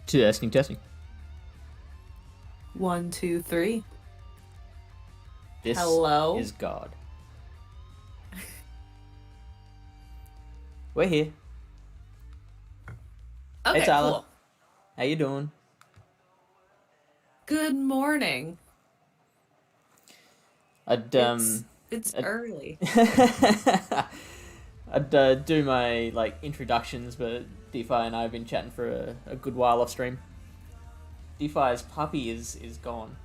Testing, testing. 1, 2, 3. This Hello? is God. We're here. Okay, Hey Tyler, cool. how you doing? Good morning. I'd It's I'd, early. I'd do my introductions, but DPhiE and I have been chatting for a good while off stream. DPhiE's puppy is gone.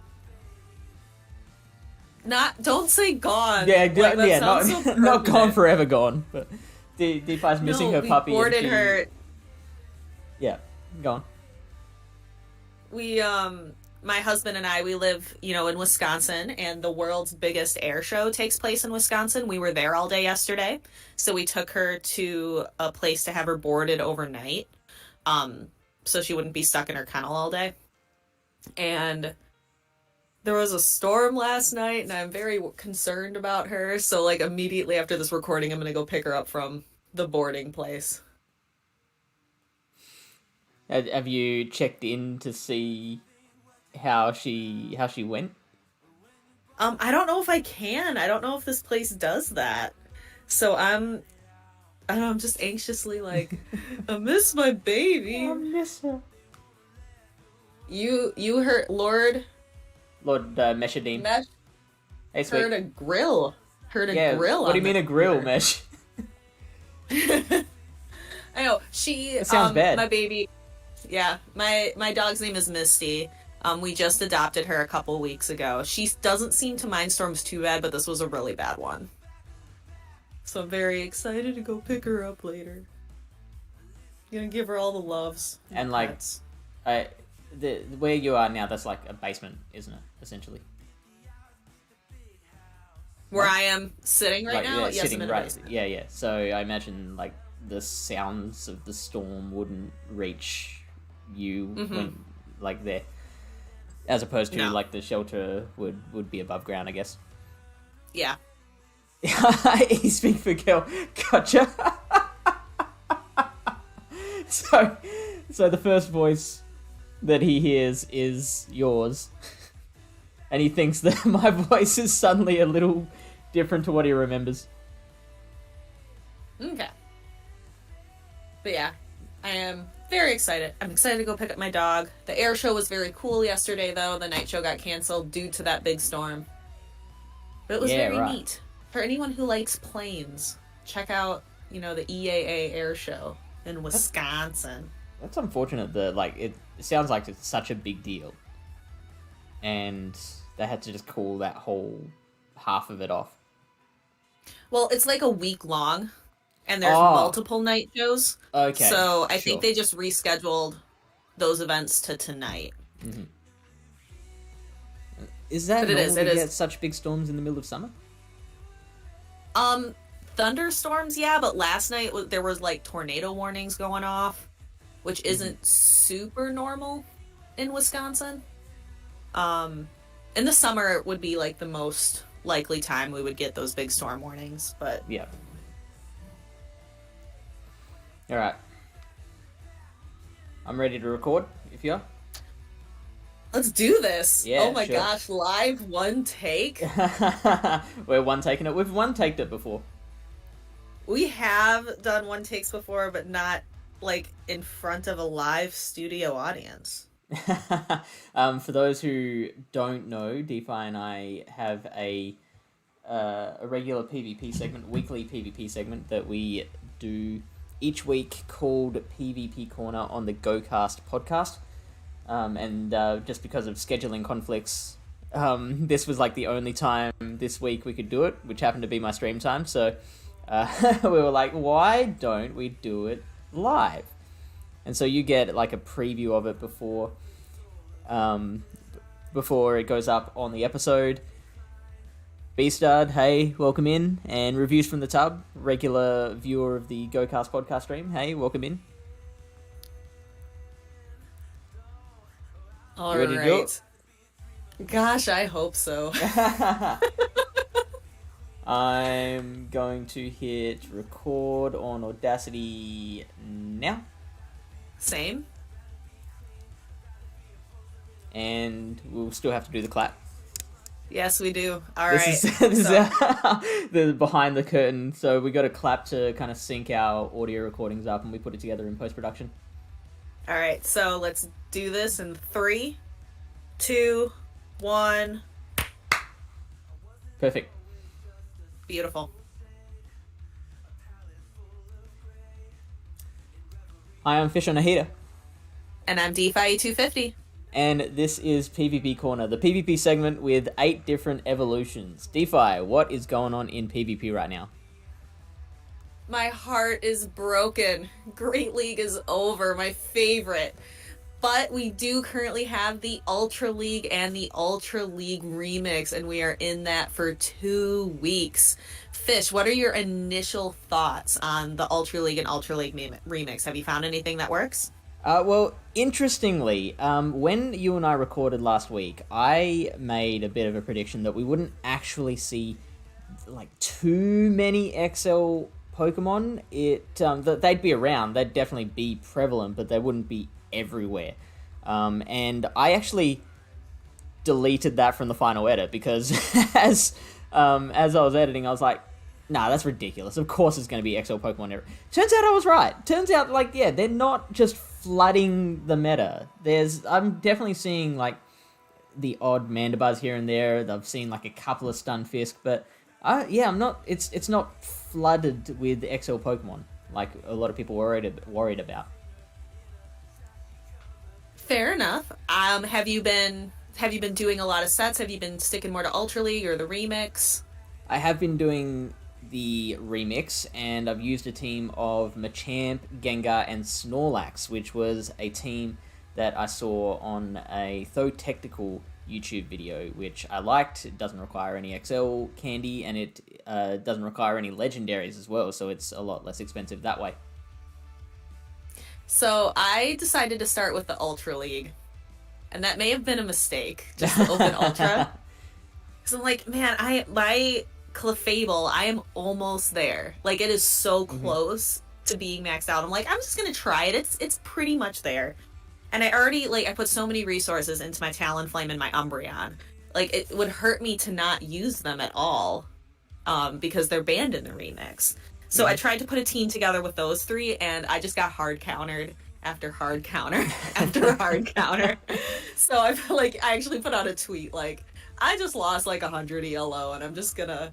Don't say gone. Yeah, Like, that yeah, sounds not so not gone permanent. forever gone, but DPhiE's missing No, her we puppy. boarded her. Yeah, gone. My husband and I, we live, in Wisconsin, and the world's biggest air show takes place in Wisconsin. We were there all day yesterday, so we took her to a place to have her boarded overnight, so she wouldn't be stuck in her kennel all day. And there was a storm last night, and I'm very concerned about her, so, immediately after this recording, I'm gonna go pick her up from the boarding place. Have you checked in to see how she went? I don't know if I can. I don't know if this place does that. So I don't know, I'm just anxiously I miss my baby. I miss her. You heard Lord Meshadim. Mesh Hey, sweet. heard a grill. Heard a grill. What do you mean a grill, Mesh? I know. She That sounds bad. My baby. Yeah, my dog's name is Misty. We just adopted her a couple weeks ago. She doesn't seem to mind storms too bad, but this was a really bad one. So I'm very excited to go pick her up later. Gonna give her all the loves. And pets. the where you are now, that's like a basement, isn't it? Essentially. Where I am sitting right now? Yeah, Yes, sitting I'm in a right. basement. Yeah. So I imagine the sounds of the storm wouldn't reach you when there, as opposed to No. the shelter would be above ground, I guess. Yeah. You speak for Kel. Gotcha. So the first voice that he hears is yours, and he thinks that my voice is suddenly a little different to what he remembers. Okay. But yeah, I am very excited. I'm excited to go pick up my dog. The air show was very cool yesterday, though. The night show got canceled due to that big storm. But it was very neat. For anyone who likes planes, check out, the EAA air show in Wisconsin. That's unfortunate that, it sounds like it's such a big deal. And they had to just call that whole half of it off. Well, it's a week long, and there's multiple night shows. Okay. So I think they just rescheduled those events to tonight. Mm-hmm. Is that normal to get such big storms in the middle of summer? Thunderstorms, yeah, but last night there was tornado warnings going off, which isn't super normal in Wisconsin. In the summer it would be the most likely time we would get those big storm warnings, but yeah. All right. I'm ready to record if you are. Let's do this. Yeah, oh my sure. Gosh, live one take. We're one taking it. We've one taked it before. We have done one takes before, but not in front of a live studio audience. For those who don't know, DPhiE and I have a regular PvP segment, weekly PvP segment that we do each week called PvP Corner on the GoCast podcast. And just because of scheduling conflicts, this was the only time this week we could do it, which happened to be my stream time. So we were like, why don't we do it live? And so you get a preview of it before it goes up on the episode. Beastard, hey, welcome in. And Reviews from the Tub, regular viewer of the GoCast podcast stream, hey, welcome in. All ready to do it? Gosh, I hope so. I'm going to hit record on Audacity now. Same. and we'll still have to do the clap. Yes, we do. All This right. is this is the behind the curtain. So we got a clap to kind of sync our audio recordings up, and we put it together in post production. All right. So let's do this in 3, 2, 1. Perfect. Beautiful. Hi, I'm Fish on a Heater. And I'm DPhiE250. And this is PvP Corner, the PvP segment with 8 different evolutions. DPhiE, what is going on in PvP right now? My heart is broken. Great League is over, my favorite. But we do currently have the Ultra League and the Ultra League Remix, and we are in that for 2 weeks. Fish, what are your initial thoughts on the Ultra League and Ultra League Remix? Have you found anything that works? Well, interestingly, when you and I recorded last week, I made a bit of a prediction that we wouldn't actually see like too many XL Pokemon. They'd be around, they'd definitely be prevalent, but they wouldn't be everywhere. And I actually deleted that from the final edit because as I was editing, I was like, nah, that's ridiculous. Of course it's going to be XL Pokemon everywhere. Turns out I was right. Turns out, like, yeah, they're not just flooding the meta. I'm definitely seeing, like, the odd Mandibuzz here and there. I've seen, like, a couple of Stunfisk, but, yeah, it's not flooded with XL Pokemon, like a lot of people worried about. Fair enough. Have you been doing a lot of sets? Have you been sticking more to Ultra League or the Remix? I have been doing the Remix, and I've used a team of Machamp, Gengar, and Snorlax, which was a team that I saw on a Though Technical YouTube video, which I liked. It doesn't require any XL candy, and it doesn't require any legendaries as well, so it's a lot less expensive that way. So I decided to start with the Ultra League, and that may have been a mistake, just to open Ultra. Because I'm like, man, my Clefable, I am almost there. Like, it is so close to being maxed out. I'm like, I'm just gonna try it. It's pretty much there. And I already, like, I put so many resources into my Talonflame and my Umbreon. Like, it would hurt me to not use them at all, because they're banned in the Remix. So I tried to put a team together with those 3, and I just got hard countered after hard counter after hard counter. So I feel like I actually put out a tweet like, I just lost like 100 ELO, and I'm just gonna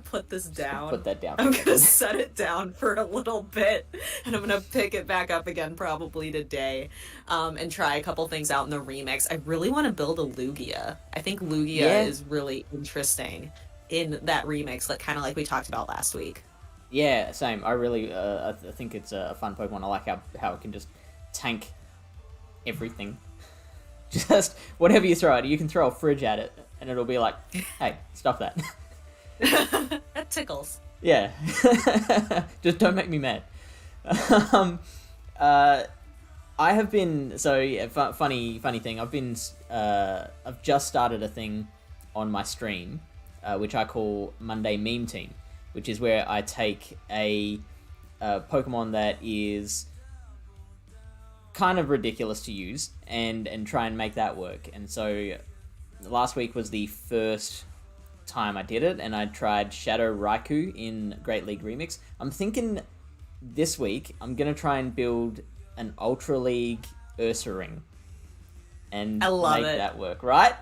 put this down. Put that down. I'm gonna set it down for a little bit, and I'm gonna pick it back up again probably today, and try a couple things out in the Remix. I really want to build a Lugia. I think Lugia is really interesting in that Remix, like kind of like we talked about last week. Yeah, same. I really, I think it's a fun Pokemon. I like how it can just tank everything. Just whatever you throw at it, you can throw a fridge at it, and it'll be like, hey, stop that. That tickles. Yeah. Just don't make me mad. I have been, so yeah, funny thing, I've just started a thing on my stream, which I call Monday Meme Team, which is where I take a Pokemon that is kind of ridiculous to use and try and make that work. And so last week was the first time I did it, and I tried Shadow Raikou in Great League Remix. I'm thinking this week I'm going to try and build an Ultra League Ursaring and make that work, right?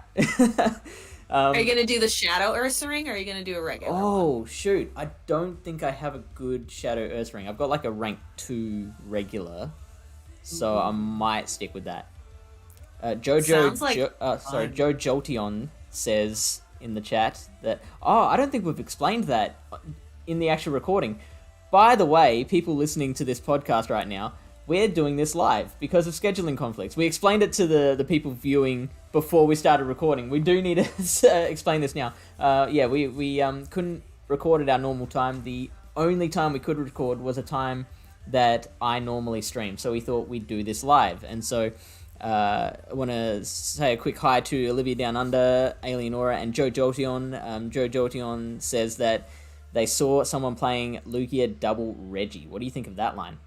Are you going to do the Shadow Ursaring, or are you going to do a regular one? Shoot. I don't think I have a good Shadow Ursaring. I've got like a rank 2 regular, so I might stick with that. Joe Jolteon says in the chat that, I don't think we've explained that in the actual recording. By the way, people listening to this podcast right now, we're doing this live because of scheduling conflicts. We explained it to the people viewing before we started recording. We do need to explain this now. We couldn't record at our normal time. The only time we could record was a time that I normally stream, so we thought we'd do this live. And so I want to say a quick hi to Olivia Down Under, Alienora, and Joe Jolteon. Joe Jolteon says that they saw someone playing Lugia double Reggie. What do you think of that line?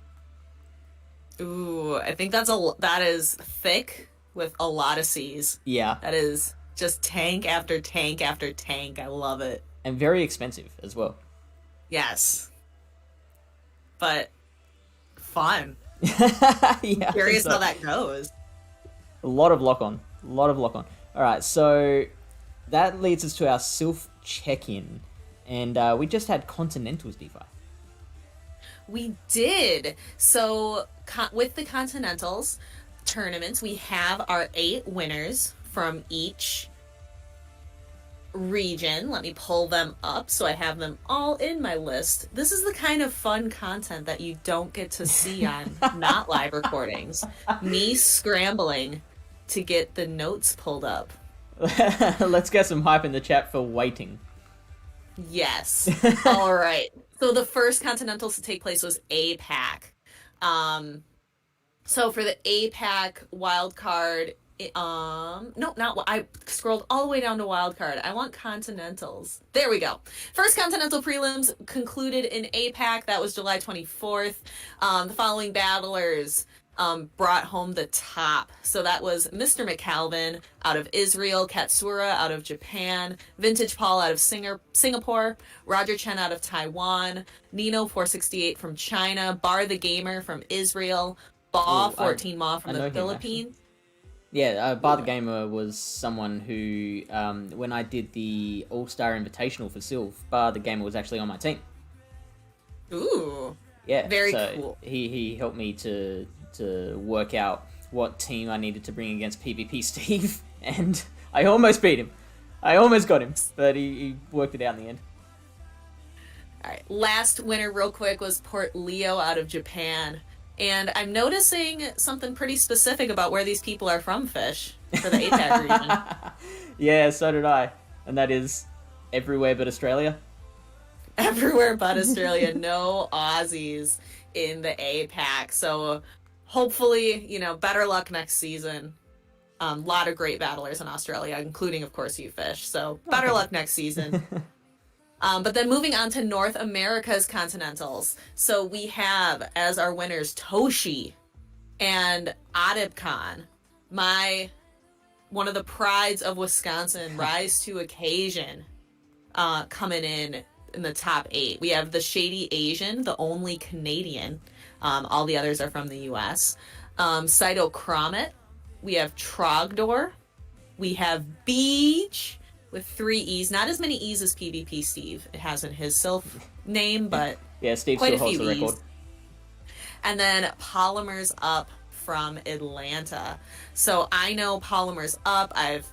Ooh, I think that is thick with a lot of C's. Yeah, That is just tank after tank after tank. I love it. and very expensive as well. Yes. But fun. Yeah, Curious so how that goes. a lot of lock on, a lot of lock on. All right, so that leads us to our Sylph check-in, and we just had Continentals DPhiE. We did. So with the Continentals tournaments, we have our 8 winners from each region. Let me pull them up so I have them all in my list. This is the kind of fun content that you don't get to see on not live recordings. Me scrambling to get the notes pulled up. Let's get some hype in the chat for waiting. Yes. All right. So the first Continentals to take place was APAC. So for the APAC wildcard, no, not I scrolled all the way down to wildcard. I want Continentals. There we go. First Continental prelims concluded in APAC. That was July 24th. The following battlers brought home the top. So that was Mr. McCalvin out of Israel, Katsura out of Japan, Vintage Paul out of Singapore, Roger Chen out of Taiwan, Nino 468 from China, Bar the Gamer from Israel, Baw 14 Ma from the Philippines. Yeah, Bar the Gamer was someone who, when I did the All-Star Invitational for Sylph, Bar the Gamer was actually on my team. Ooh. Yeah, very so cool. He helped me to work out what team I needed to bring against PvP Steve, and I almost beat him. I almost got him, but he worked it out in the end. All right, last winner real quick was Port Leo out of Japan. And I'm noticing something pretty specific about where these people are from, Fish, for the APAC region. Yeah, so did I. And that is everywhere but Australia. Everywhere but Australia. No Aussies in the APAC. So hopefully, better luck next season. A lot of great battlers in Australia, including, of course, you, Fish. So better luck next season. But then moving on to North America's Continentals. So we have as our winners Toshi and Adib Khan. One of the prides of Wisconsin, rise to occasion, coming in the top 8. We have the Shady Asian, the only Canadian. All the others are from the US. Saito Cromet. We have Trogdor. We have Beach with 3 E's. Not as many E's as PvP Steve. It has in his Sylph name, but yeah, Steve quite still a few holds the record. E's. And then Polymers Up from Atlanta. So I know Polymers Up. I've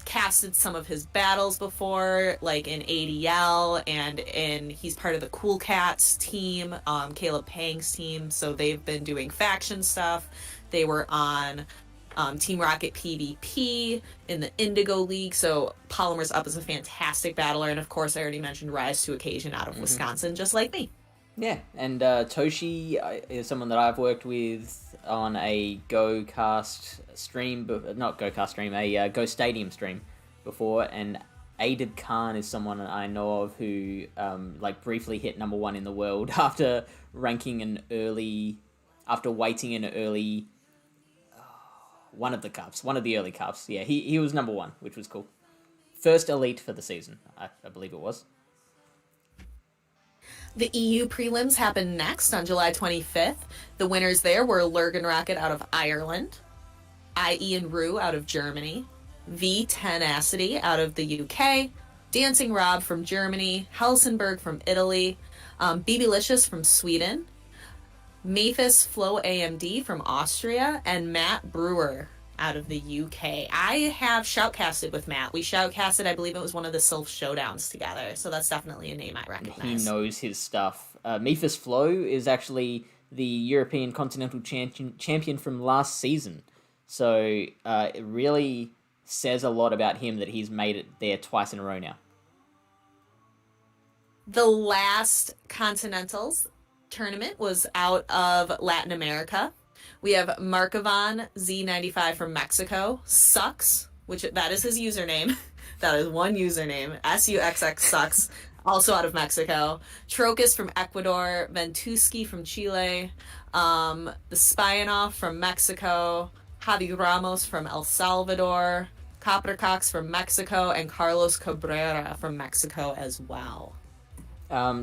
casted some of his battles before, like in ADL, and he's part of the Cool Cats team, Caleb Pang's team. So they've been doing faction stuff. They were on Team Rocket PvP in the Indigo League. So Polymers Up is a fantastic battler. And of course, I already mentioned Rise to Occasion out of Wisconsin, just like me. Yeah, and Toshi is someone that I've worked with on a GoCast stream, not GoCast stream, a Go Stadium stream before, and Adib Khan is someone I know of who briefly hit #1 in the world after waiting an early one of the early cups. Yeah, he was #1, which was cool. First elite for the season, I believe it was. The EU prelims happened next on July 25th. The winners there were Lurgan Rocket out of Ireland, I. Ian Rue out of Germany, V. Tenacity out of the UK, Dancing Rob from Germany, Helsingborg from Italy, BBlicious from Sweden, Maphis Flow AMD from Austria, and Matt Brewer out of the UK. I have shoutcasted with Matt. We shoutcasted, I believe it was one of the Sylph Showdowns together, so that's definitely a name I recognize. He knows his stuff. Maphis Flow is actually the European Continental champion from last season, so it really says a lot about him that he's made it there twice in a row now. The last Continentals tournament was out of Latin America. We have Markovan Z95 from Mexico, Sucks, that is his username. That is one username, SUXX Sucks, also out of Mexico. Trocus from Ecuador, Ventusky from Chile, the Spionov from Mexico, Javi Ramos from El Salvador, Copper Cox from Mexico, and Carlos Cabrera from Mexico as well.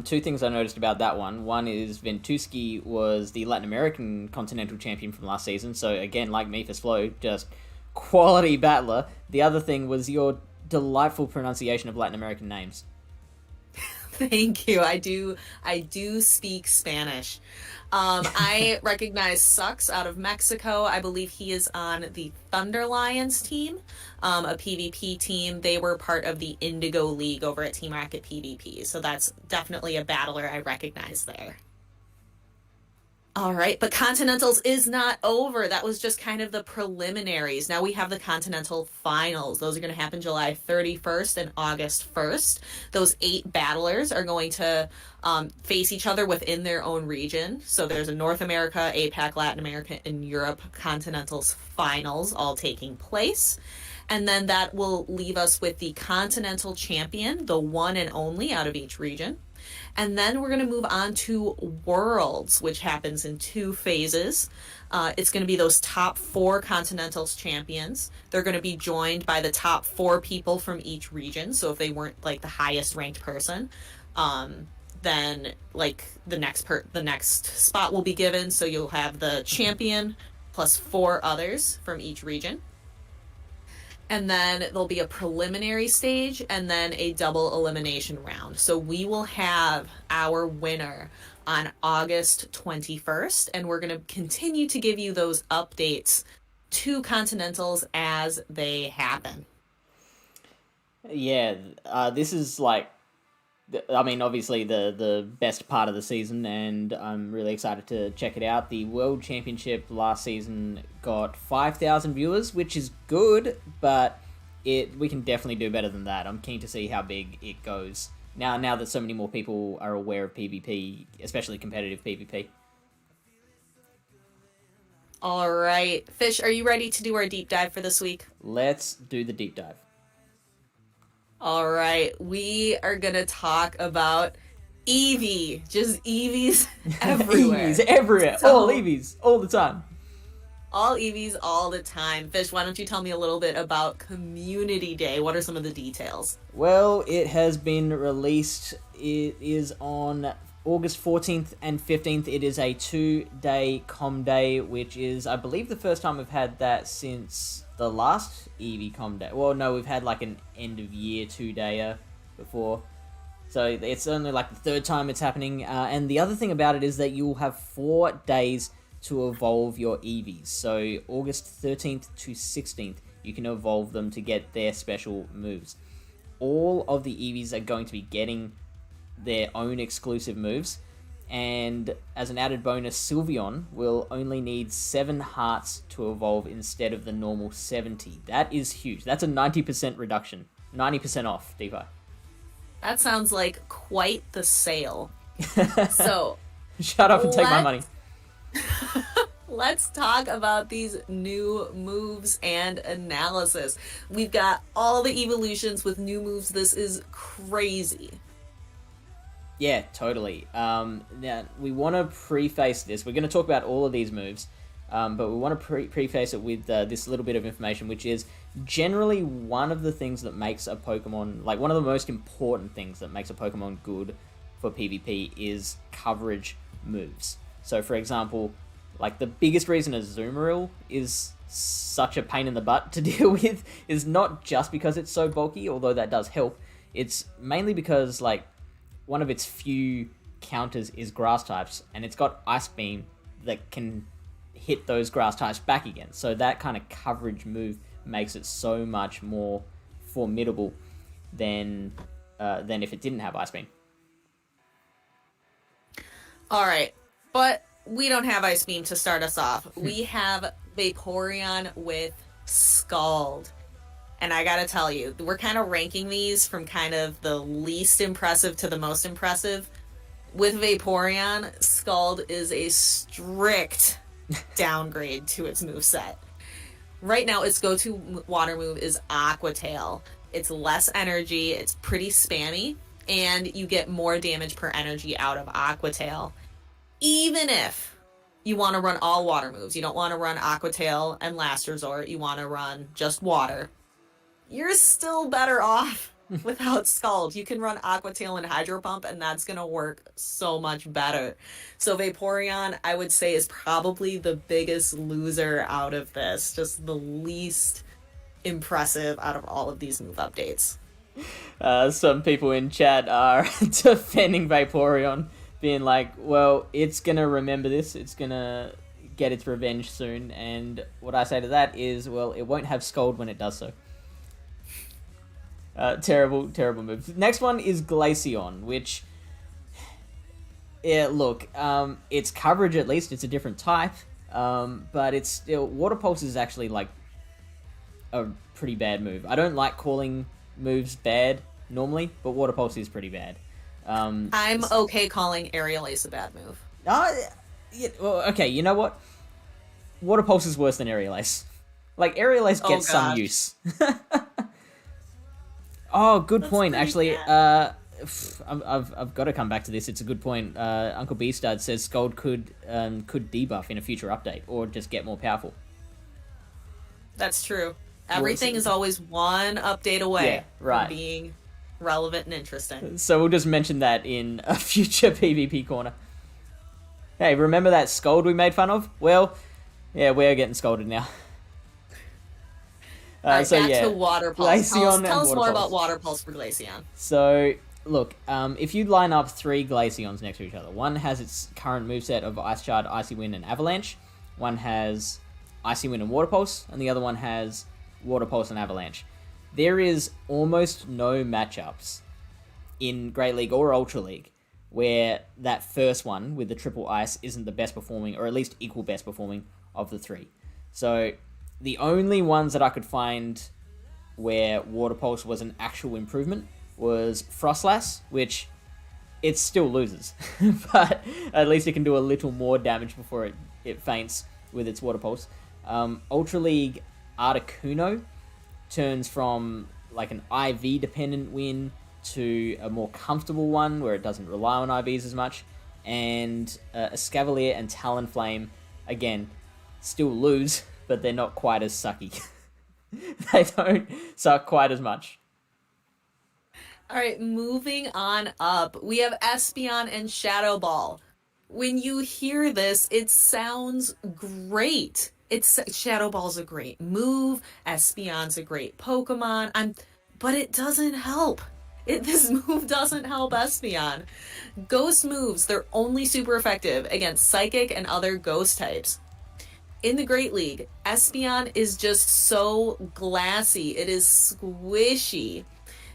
Two things I noticed about that one. One is Ventusky was the Latin American Continental Champion from last season, so again, like Memphis Flow, just quality battler. The other thing was your delightful pronunciation of Latin American names. Thank you. I do speak Spanish. I recognize Sucks out of Mexico. I believe he is on the Thunder Lions team, a PvP team. They were part of the Indigo League over at Team Rocket PvP. So that's definitely a battler I recognize there. All right, but Continentals is not over. That was just kind of the preliminaries. Now we have the Continental Finals. Those are going to happen July 31st and August 1st. Those 8 battlers are going to face each other within their own region. So there's a North America, APAC, Latin America, and Europe Continentals Finals all taking place. And then that will leave us with the Continental Champion, the one and only out of each region. And then we're going to move on to Worlds, which happens in 2 phases. It's going to be those top 4 Continentals champions. They're going to be joined by the top 4 people from each region. So if they weren't like the highest ranked person, then like the next spot will be given. So you'll have the champion plus 4 others from each region. And then there'll be a preliminary stage and then a double elimination round. So we will have our winner on August 21st, and we're going to continue to give you those updates to Continentals as they happen. Yeah, this is like, I mean, obviously the best part of the season, and I'm really excited to check it out. The World Championship last season got 5,000 viewers, which is good, but we can definitely do better than that. I'm keen to see how big it goes now that so many more people are aware of PvP, especially competitive PvP. All right, Fish, are you ready to do our deep dive for this week? Let's do the deep dive. All right, we are going to talk about Eevee. Just Eevees everywhere. Eevees everywhere. All Eevees, all the time. All Eevees all the time. Fish, why don't you tell me a little bit about Community Day? What are some of the details? Well, it has been released. It is on August 14th and 15th. It is a 2-day Com Day, which is, I believe, the first time we've had that since the last Eevee Com Day. Well, no, we've had like an end-of-year 2-dayer before. So it's only like the 3rd time it's happening. And the other thing about it is that you'll have 4 days to evolve your Eevees. So August 13th to 16th, you can evolve them to get their special moves. All of the Eevees are going to be getting their own exclusive moves, and as an added bonus, Sylveon will only need 7 hearts to evolve instead of the normal 70. That is huge. That's a 90% reduction. 90% off, DPhiE. That sounds like quite the sale. So, shut up and take my money. Let's talk about these new moves and analysis. We've got all the evolutions with new moves. This is crazy. Yeah, totally. Now, we want to preface this. We're going to talk about all of these moves, but we want to preface it with this little bit of information, which is generally one of the things that makes a Pokemon, like one of the most important things that makes a Pokemon good for PvP is coverage moves. So, for example, like the biggest reason a Azumarill is such a pain in the butt to deal with is not just because it's so bulky, although that does help. It's mainly because, like, one of its few counters is grass types, and it's got Ice Beam that can hit those grass types back again. So that kind of coverage move makes it so much more formidable than if it didn't have Ice Beam. All right, but we don't have Ice Beam to start us off. We have Vaporeon with Scald. And I gotta tell you, we're kind of ranking these from kind of the least impressive to the most impressive. With Vaporeon, Scald is a strict downgrade to its moveset. Right now, its go-to water move is Aqua Tail. It's less energy, it's pretty spammy, and you get more damage per energy out of Aqua Tail. Even if you want to run all water moves. You don't want to run Aqua Tail and Last Resort. You want to run just water. You're still better off without Scald. You can run Aqua Tail and Hydro Pump, and that's going to work so much better. So Vaporeon, I would say, is probably the biggest loser out of this. Just the least impressive out of all of these move updates. Some people in chat are defending Vaporeon, being like, well, it's going to remember this. It's going to get its revenge soon. And what I say to that is, well, it won't have Scald when it does so. Terrible move. Next one is Glaceon, which, yeah, look, its coverage at least, it's a different type, but it's still, Water Pulse is actually like a pretty bad move. I don't like calling moves bad normally, but Water Pulse is pretty bad. I'm okay calling Aerial Ace a bad move. Yeah, well, okay, you know what? Water Pulse is worse than Aerial Ace. Like, Aerial Ace gets some use. Oh, good point. Actually, I've got to come back to this. It's a good point. Uncle Beastard says Scald could debuff in a future update or just get more powerful. That's true. Everything is always one update away from being relevant and interesting. So we'll just mention that in a future PvP corner. Hey, remember that Scald we made fun of? Well, yeah, we're getting scolded now. Back to Water Pulse. Tell us more about Water Pulse for Glaceon. So, look, if you line up 3 Glaceons next to each other, one has its current moveset of Ice Shard, Icy Wind, and Avalanche. One has Icy Wind and Water Pulse, and the other one has Water Pulse and Avalanche. There is almost no matchups in Great League or Ultra League where that first one with the triple ice isn't the best performing, or at least equal best performing, of the 3. So the only ones that I could find where Water Pulse was an actual improvement was Frostlass, which it still loses, but at least it can do a little more damage before it faints with its Water Pulse. Ultra League Articuno turns from like an IV dependent win to a more comfortable one where it doesn't rely on IVs as much. And Escavalier and Talonflame, again, still lose, but they're not quite as sucky. They don't suck quite as much. All right, moving on up. We have Espeon and Shadow Ball. When you hear this, it sounds great. Shadow Ball's a great move. Espeon's a great Pokemon. But it doesn't help. This move doesn't help Espeon. Ghost moves, they're only super effective against Psychic and other Ghost types. In the Great League, Espeon is just so glassy. It is squishy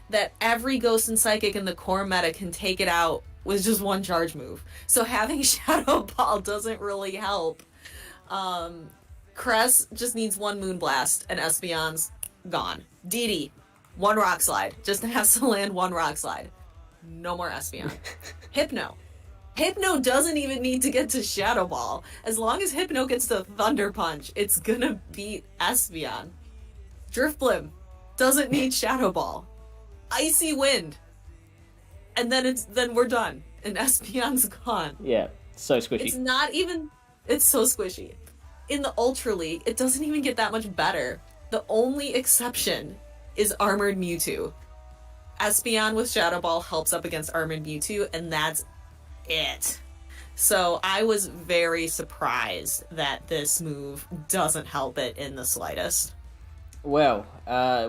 that every Ghost and Psychic in the core meta can take it out with just one charge move. So having Shadow Ball doesn't really help. Cress just needs one Moonblast and Espeon's gone. DD, one Rock Slide. Just has to land one Rock Slide. No more Espeon. Hypno doesn't even need to get to Shadow Ball. As long as Hypno gets to Thunder Punch, it's gonna beat Espeon. Drifblim doesn't need Shadow Ball. Icy Wind. And then we're done. And Espeon's gone. Yeah, so squishy. It's so squishy. In the Ultra League, it doesn't even get that much better. The only exception is Armored Mewtwo. Espeon with Shadow Ball helps up against Armored Mewtwo, and that's it. So I was very surprised that this move doesn't help it in the slightest. Well,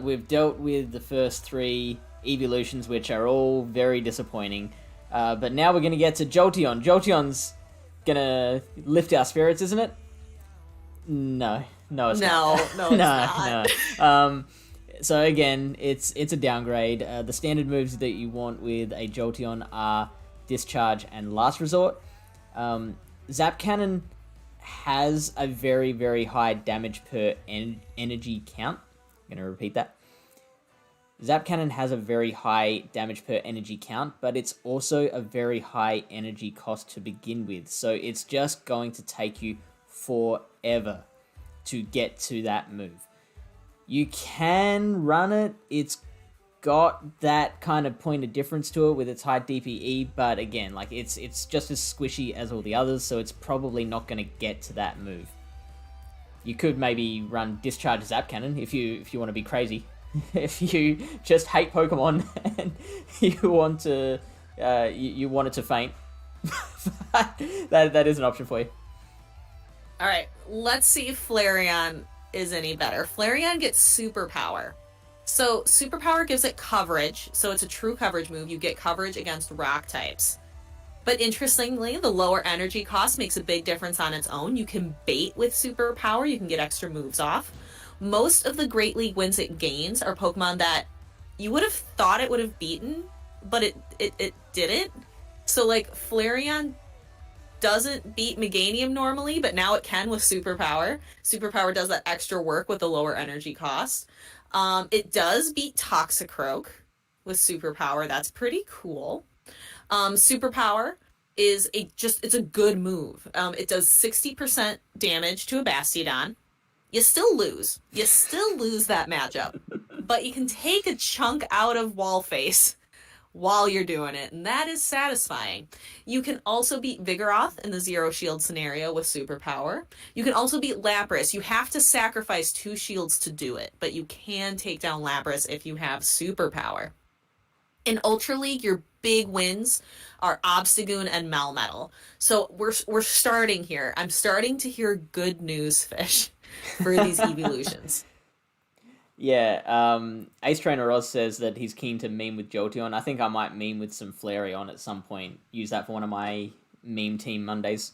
we've dealt with the first 3 evolutions, which are all very disappointing. But now we're going to get to Jolteon. Jolteon's going to lift our spirits, isn't it? No, it's not. No, it's not. No. So again, it's a downgrade. The standard moves that you want with a Jolteon are Discharge and Last Resort. Zap Cannon has a very, very high damage per energy count. I'm going to repeat that. Zap Cannon has a very high damage per energy count, but it's also a very high energy cost to begin with. So it's just going to take you forever to get to that move. You can run it. It's got that kind of point of difference to it with its high DPE, but again, like it's just as squishy as all the others, so it's probably not going to get to that move. You could maybe run Discharge Zap Cannon if you want to be crazy. If you just hate Pokemon and you want to you want it to faint, that is an option for you. All right, let's see if Flareon is any better. Flareon gets Superpower. So Superpower gives it coverage, so it's a true coverage move. You get coverage against rock types. But interestingly, the lower energy cost makes a big difference on its own. You can bait with Superpower, you can get extra moves off. Most of the Great League wins it gains are Pokemon that you would have thought it would have beaten, but it didn't. So like Flareon doesn't beat Meganium normally, but now it can with Superpower. Superpower does that extra work with the lower energy cost. It does beat Toxicroak with Superpower. That's pretty cool. Superpower is it's a good move. It does 60% damage to a Bastiodon. You still lose. You still lose that matchup. But you can take a chunk out of Wall Face while you're doing it, and that is satisfying. You can also beat Vigoroth in the Zero Shield scenario with Superpower. You can also beat Lapras. You have to sacrifice 2 shields to do it, but you can take down Lapras if you have Superpower. In Ultra League, your big wins are Obstagoon and Melmetal. So we're starting here. I'm starting to hear good news, Fish, for these evolutions. Yeah, Ace Trainer Oz says that he's keen to meme with Jolteon. I think I might meme with some Flareon at some point. Use that for one of my meme team Mondays.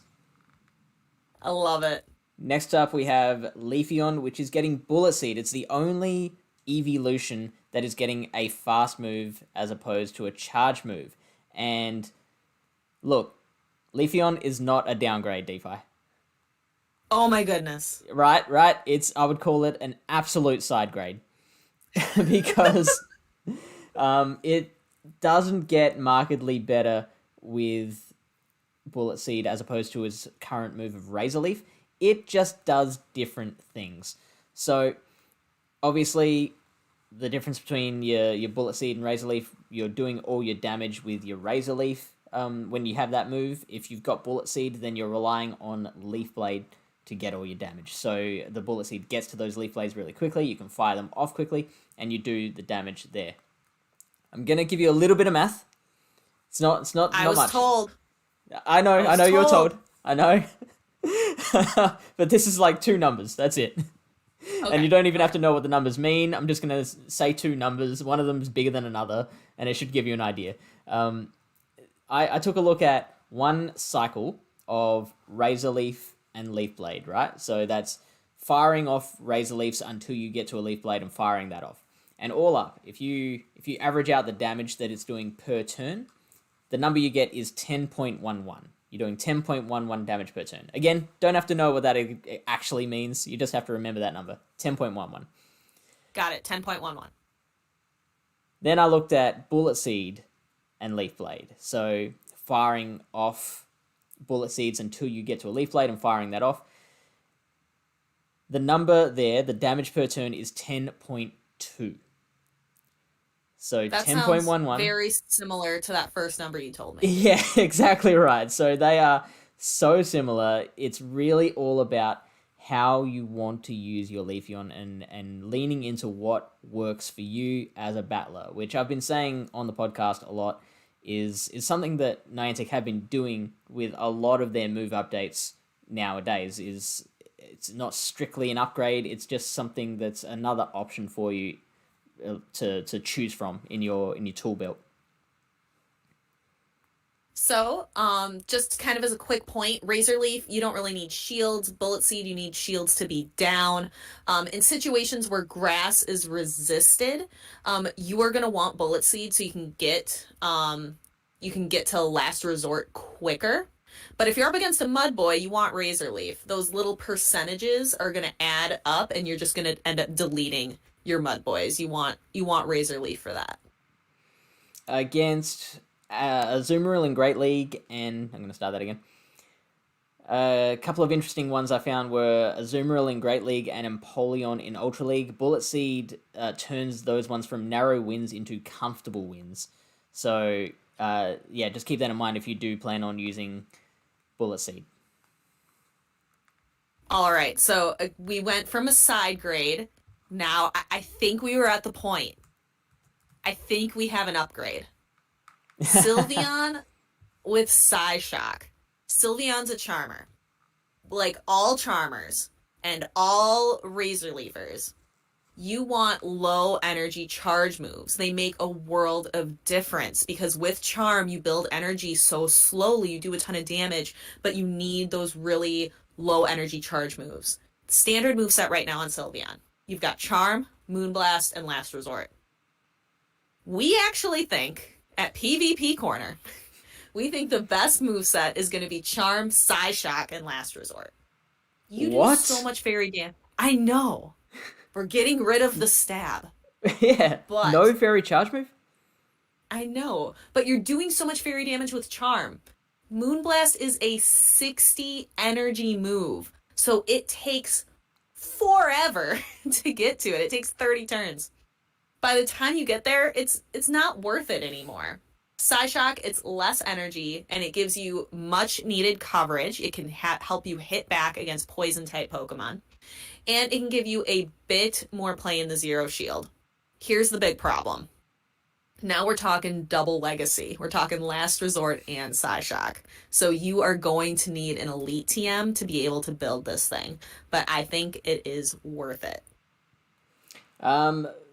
I love it. Next up, we have Leafeon, which is getting Bullet Seed. It's the only evolution that is getting a fast move as opposed to a charge move. And look, Leafeon is not a downgrade, DPhiE. Oh my goodness. Right. I would call it an absolute side grade. Because it doesn't get markedly better with Bullet Seed as opposed to his current move of Razor Leaf. It just does different things. So, obviously, the difference between your Bullet Seed and Razor Leaf, you're doing all your damage with your Razor Leaf when you have that move. If you've got Bullet Seed, then you're relying on Leaf Blade to get all your damage. So the Bullet Seed gets to those Leaf Blades really quickly, you can fire them off quickly, and you do the damage there. I'm going to give you a little bit of math. It's not much. I was told. I know you were told. I know. But this is like 2 numbers, that's it. Okay. And you don't even have to know what the numbers mean. I'm just going to say 2 numbers. One of them is bigger than another, and it should give you an idea. I took a look at one cycle of Razor Leaf and Leaf Blade, right? So that's firing off Razor Leafs until you get to a Leaf Blade and firing that off. And all up, if you average out the damage that it's doing per turn, the number you get is 10.11. You're doing 10.11 damage per turn. Again, don't have to know what that actually means. You just have to remember that number, 10.11. Got it, 10.11. Then I looked at Bullet Seed and Leaf Blade. So firing off Bullet Seeds until you get to a Leaf Blade and firing that off. The number there, the damage per turn, is 10.2. So that 10.11. Sounds very similar to that first number you told me. Yeah, exactly right. So they are so similar. It's really all about how you want to use your Leafeon and leaning into what works for you as a battler, which I've been saying on the podcast a lot is something that Niantic have been doing with a lot of their move updates nowadays. It's not strictly an upgrade, it's just something that's another option for you to choose from in your tool belt. So, just kind of as a quick point, Razor Leaf, you don't really need shields. Bullet Seed, you need shields to be down. In situations where grass is resisted, you are going to want Bullet Seed so you can get to last resort quicker. But if you're up against a Mud Boy, you want Razor Leaf. Those little percentages are going to add up, and you're just going to end up deleting your Mud Boys. You want Razor Leaf for that. Against Azumarill in Great League, and I'm going to start that again. A couple of interesting ones I found were Azumarill in Great League and Empoleon in Ultra League. Bullet Seed turns those ones from narrow wins into comfortable wins. So, yeah, just keep that in mind if you do plan on using Bullet Seed. All right, so we went from a side grade. Now, I think we were at the point. I think we have an upgrade. Sylveon with Psyshock. Sylveon's a charmer. Like all charmers and all razor leafers, you want low energy charge moves. They make a world of difference because with charm, you build energy so slowly, you do a ton of damage, but you need those really low energy charge moves. Standard moveset right now on Sylveon. You've got Charm, Moonblast, and Last Resort. We actually think at PvP Corner, we think the best moveset is going to be Charm, Psyshock, and Last Resort. You What? do so much fairy damage. I know. We're getting rid of the stab. Yeah, But no fairy charge move? I know. But you're doing so much fairy damage with Charm. Moonblast is a 60 energy move. So it takes forever to get to it. It takes 30 turns. By the time you get there, it's not worth it anymore. Psyshock, it's less energy, and it gives you much needed coverage. It can help you hit back against poison-type Pokemon. And it can give you a bit more play in the Zero Shield. Here's the big problem. Now we're talking double legacy. We're talking Last Resort and Psyshock. So you are going to need an elite TM to be able to build this thing. But I think it is worth it.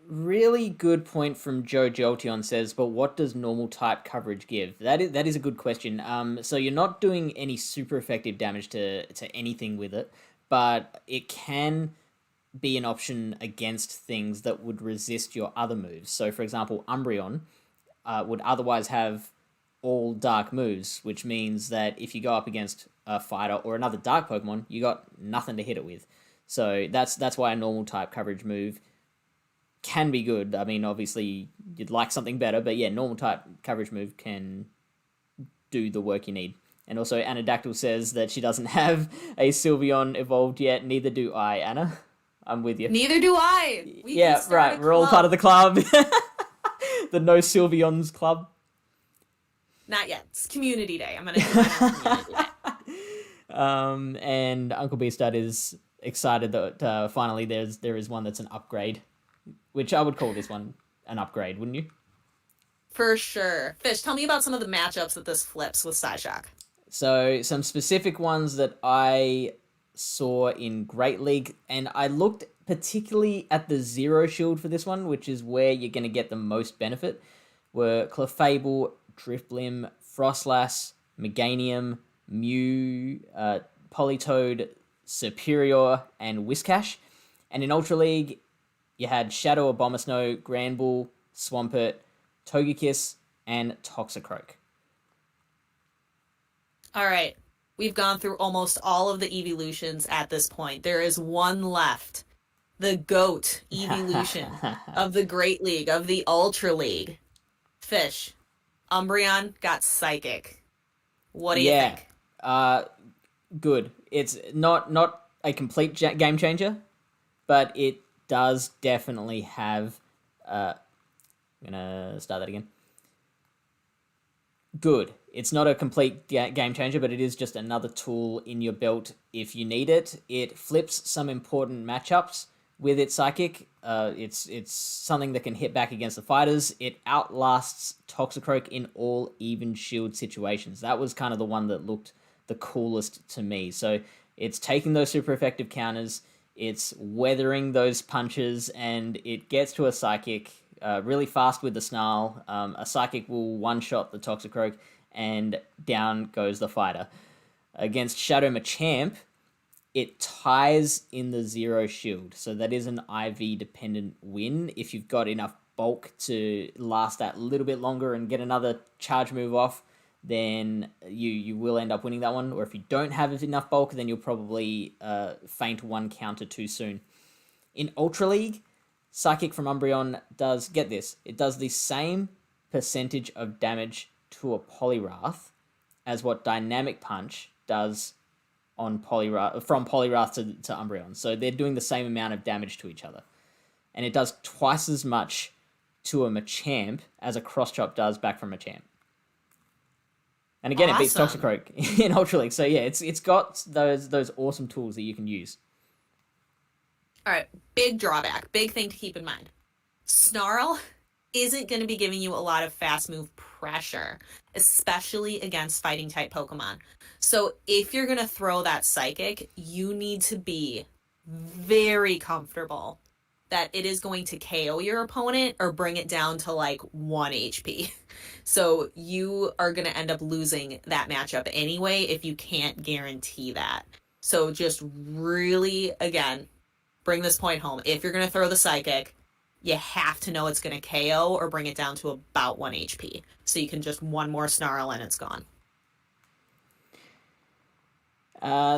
Really good point from Joe Jolteon says, but what does normal type coverage give? That is a good question. So you're not doing any super effective damage to anything with it, but it can be an option against things that would resist your other moves. So, for example, Umbreon would otherwise have all dark moves, which means that if you go up against a fighter or another dark Pokemon, you got nothing to hit it with. So that's why a normal type coverage move can be good. I mean, obviously, you'd like something better, but yeah, normal type coverage move can do the work you need. And also, Anadactyl says that she doesn't have a Sylveon evolved yet. Neither do I, Anna. I'm with you. Neither do I. Yeah, right. We're all part of the club. The No Sylveons Club. Not yet. It's Community Day. I'm going to do my Community Day. And Uncle Beastad is excited that finally there is one that's an upgrade, which I would call this one an upgrade, wouldn't you? For sure. Fish, tell me about some of the matchups that this flips with Psyshock. So some specific ones that I saw in Great League, and I looked particularly at the Zero Shield for this one, which is where you're going to get the most benefit, were Clefable, Drifblim, Frostlass, Meganium, Mew, Politoed, Superior, and Whiscash. And in Ultra League, you had Shadow Abomasnow, Granbull, Swampert, Togekiss, and Toxicroak. All right. We've gone through almost all of the evolutions at this point. There is one left. The GOAT evolution of the Great League, of the Ultra League. Fish. Umbreon got Psychic. What do you think? Good. It's not a complete game changer, but it does definitely have... I'm going to start that again. Good. It's not a complete game changer, but it is just another tool in your belt if you need it. It flips some important matchups with its Psychic. It's something that can hit back against the fighters. It outlasts Toxicroak in all even shield situations. That was kind of the one that looked the coolest to me. So it's taking those super effective counters, it's weathering those punches, and it gets to a Psychic really fast with the Snarl. A Psychic will one-shot the Toxicroak, and down goes the fighter. Against Shadow Machamp, it ties in the Zero Shield, so that is an IV-dependent win. If you've got enough bulk to last that little bit longer and get another charge move off, then you will end up winning that one. Or if you don't have enough bulk, then you'll probably feint one counter too soon. In Ultra League, Psychic from Umbreon does, get this, it does the same percentage of damage to a Poliwrath as what Dynamic Punch does on from Poliwrath to Umbreon. So they're doing the same amount of damage to each other. And it does twice as much to a Machamp as a Cross Chop does back from Machamp. And again, It beats Toxicroak in Ultra League. So yeah, it's got those awesome tools that you can use. All right, big drawback, big thing to keep in mind. Snarl isn't going to be giving you a lot of fast move pressure, especially against fighting type Pokemon. So if you're going to throw that Psychic, you need to be very comfortable that it is going to KO your opponent or bring it down to like 1 HP. So you are going to end up losing that matchup anyway if you can't guarantee that. So just really, again, bring this point home. If you're going to throw the Psychic, you have to know it's going to KO or bring it down to about 1 HP. So you can just one more Snarl and it's gone.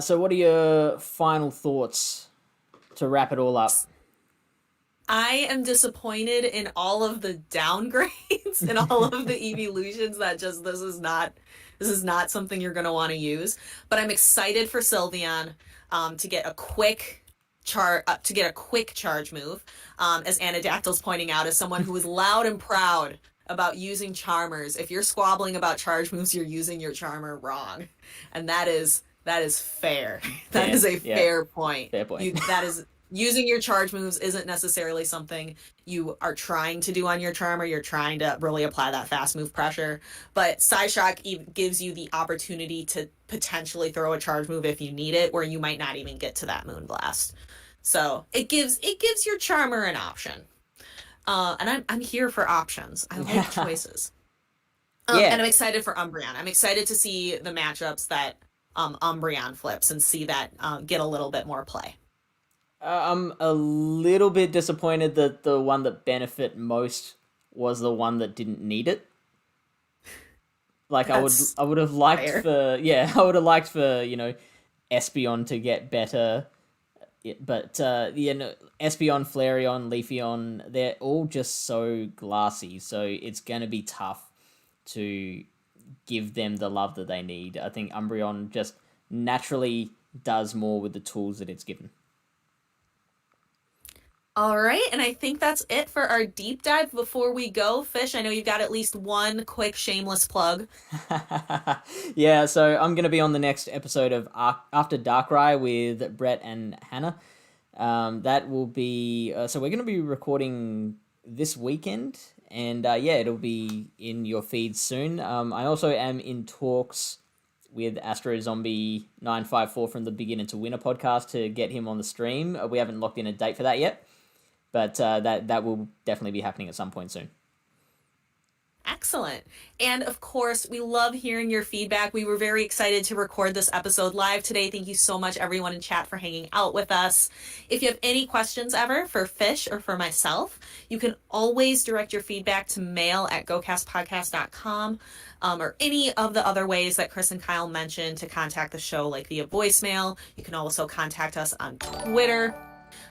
So what are your final thoughts to wrap it all up? I am disappointed in all of the downgrades and all of the evolutions that just this is not something you're going to want to use. But I'm excited for Sylveon to get a quick charge move. As Anadactyl's pointing out, as someone who is loud and proud about using Charmers, if you're squabbling about charge moves, you're using your Charmer wrong, and that is fair. That is a fair point. Fair point. That is. Using your charge moves isn't necessarily something you are trying to do on your Charmer. You're trying to really apply that fast move pressure. But Psyshock gives you the opportunity to potentially throw a charge move if you need it, where you might not even get to that Moonblast. So it gives your Charmer an option. And I'm here for options. I like choices. And I'm excited for Umbreon. I'm excited to see the matchups that Umbreon flips and see that get a little bit more play. I'm a little bit disappointed that the one that benefit most was the one that didn't need it. Like I would have liked for Espeon to get better, but Espeon, Flareon, Leafeon, they're all just so glassy, so it's gonna be tough to give them the love that they need. I think Umbreon just naturally does more with the tools that it's given. All right, and I think that's it for our deep dive. Before we go, Fish, I know you've got at least one quick shameless plug. Yeah, so I'm going to be on the next episode of After Darkrai with Brett and Hannah. That will be... so we're going to be recording this weekend, and it'll be in your feed soon. I also am in talks with Astro Zombie 954 from the Beginner to Winner podcast to get him on the stream. We haven't locked in a date for that yet. But that will definitely be happening at some point soon. Excellent. And of course, we love hearing your feedback. We were very excited to record this episode live today. Thank you so much, everyone in chat, for hanging out with us. If you have any questions ever for Fish or for myself, you can always direct your feedback to mail@gocastpodcast.com or any of the other ways that Chris and Kyle mentioned to contact the show, like via voicemail. You can also contact us on Twitter.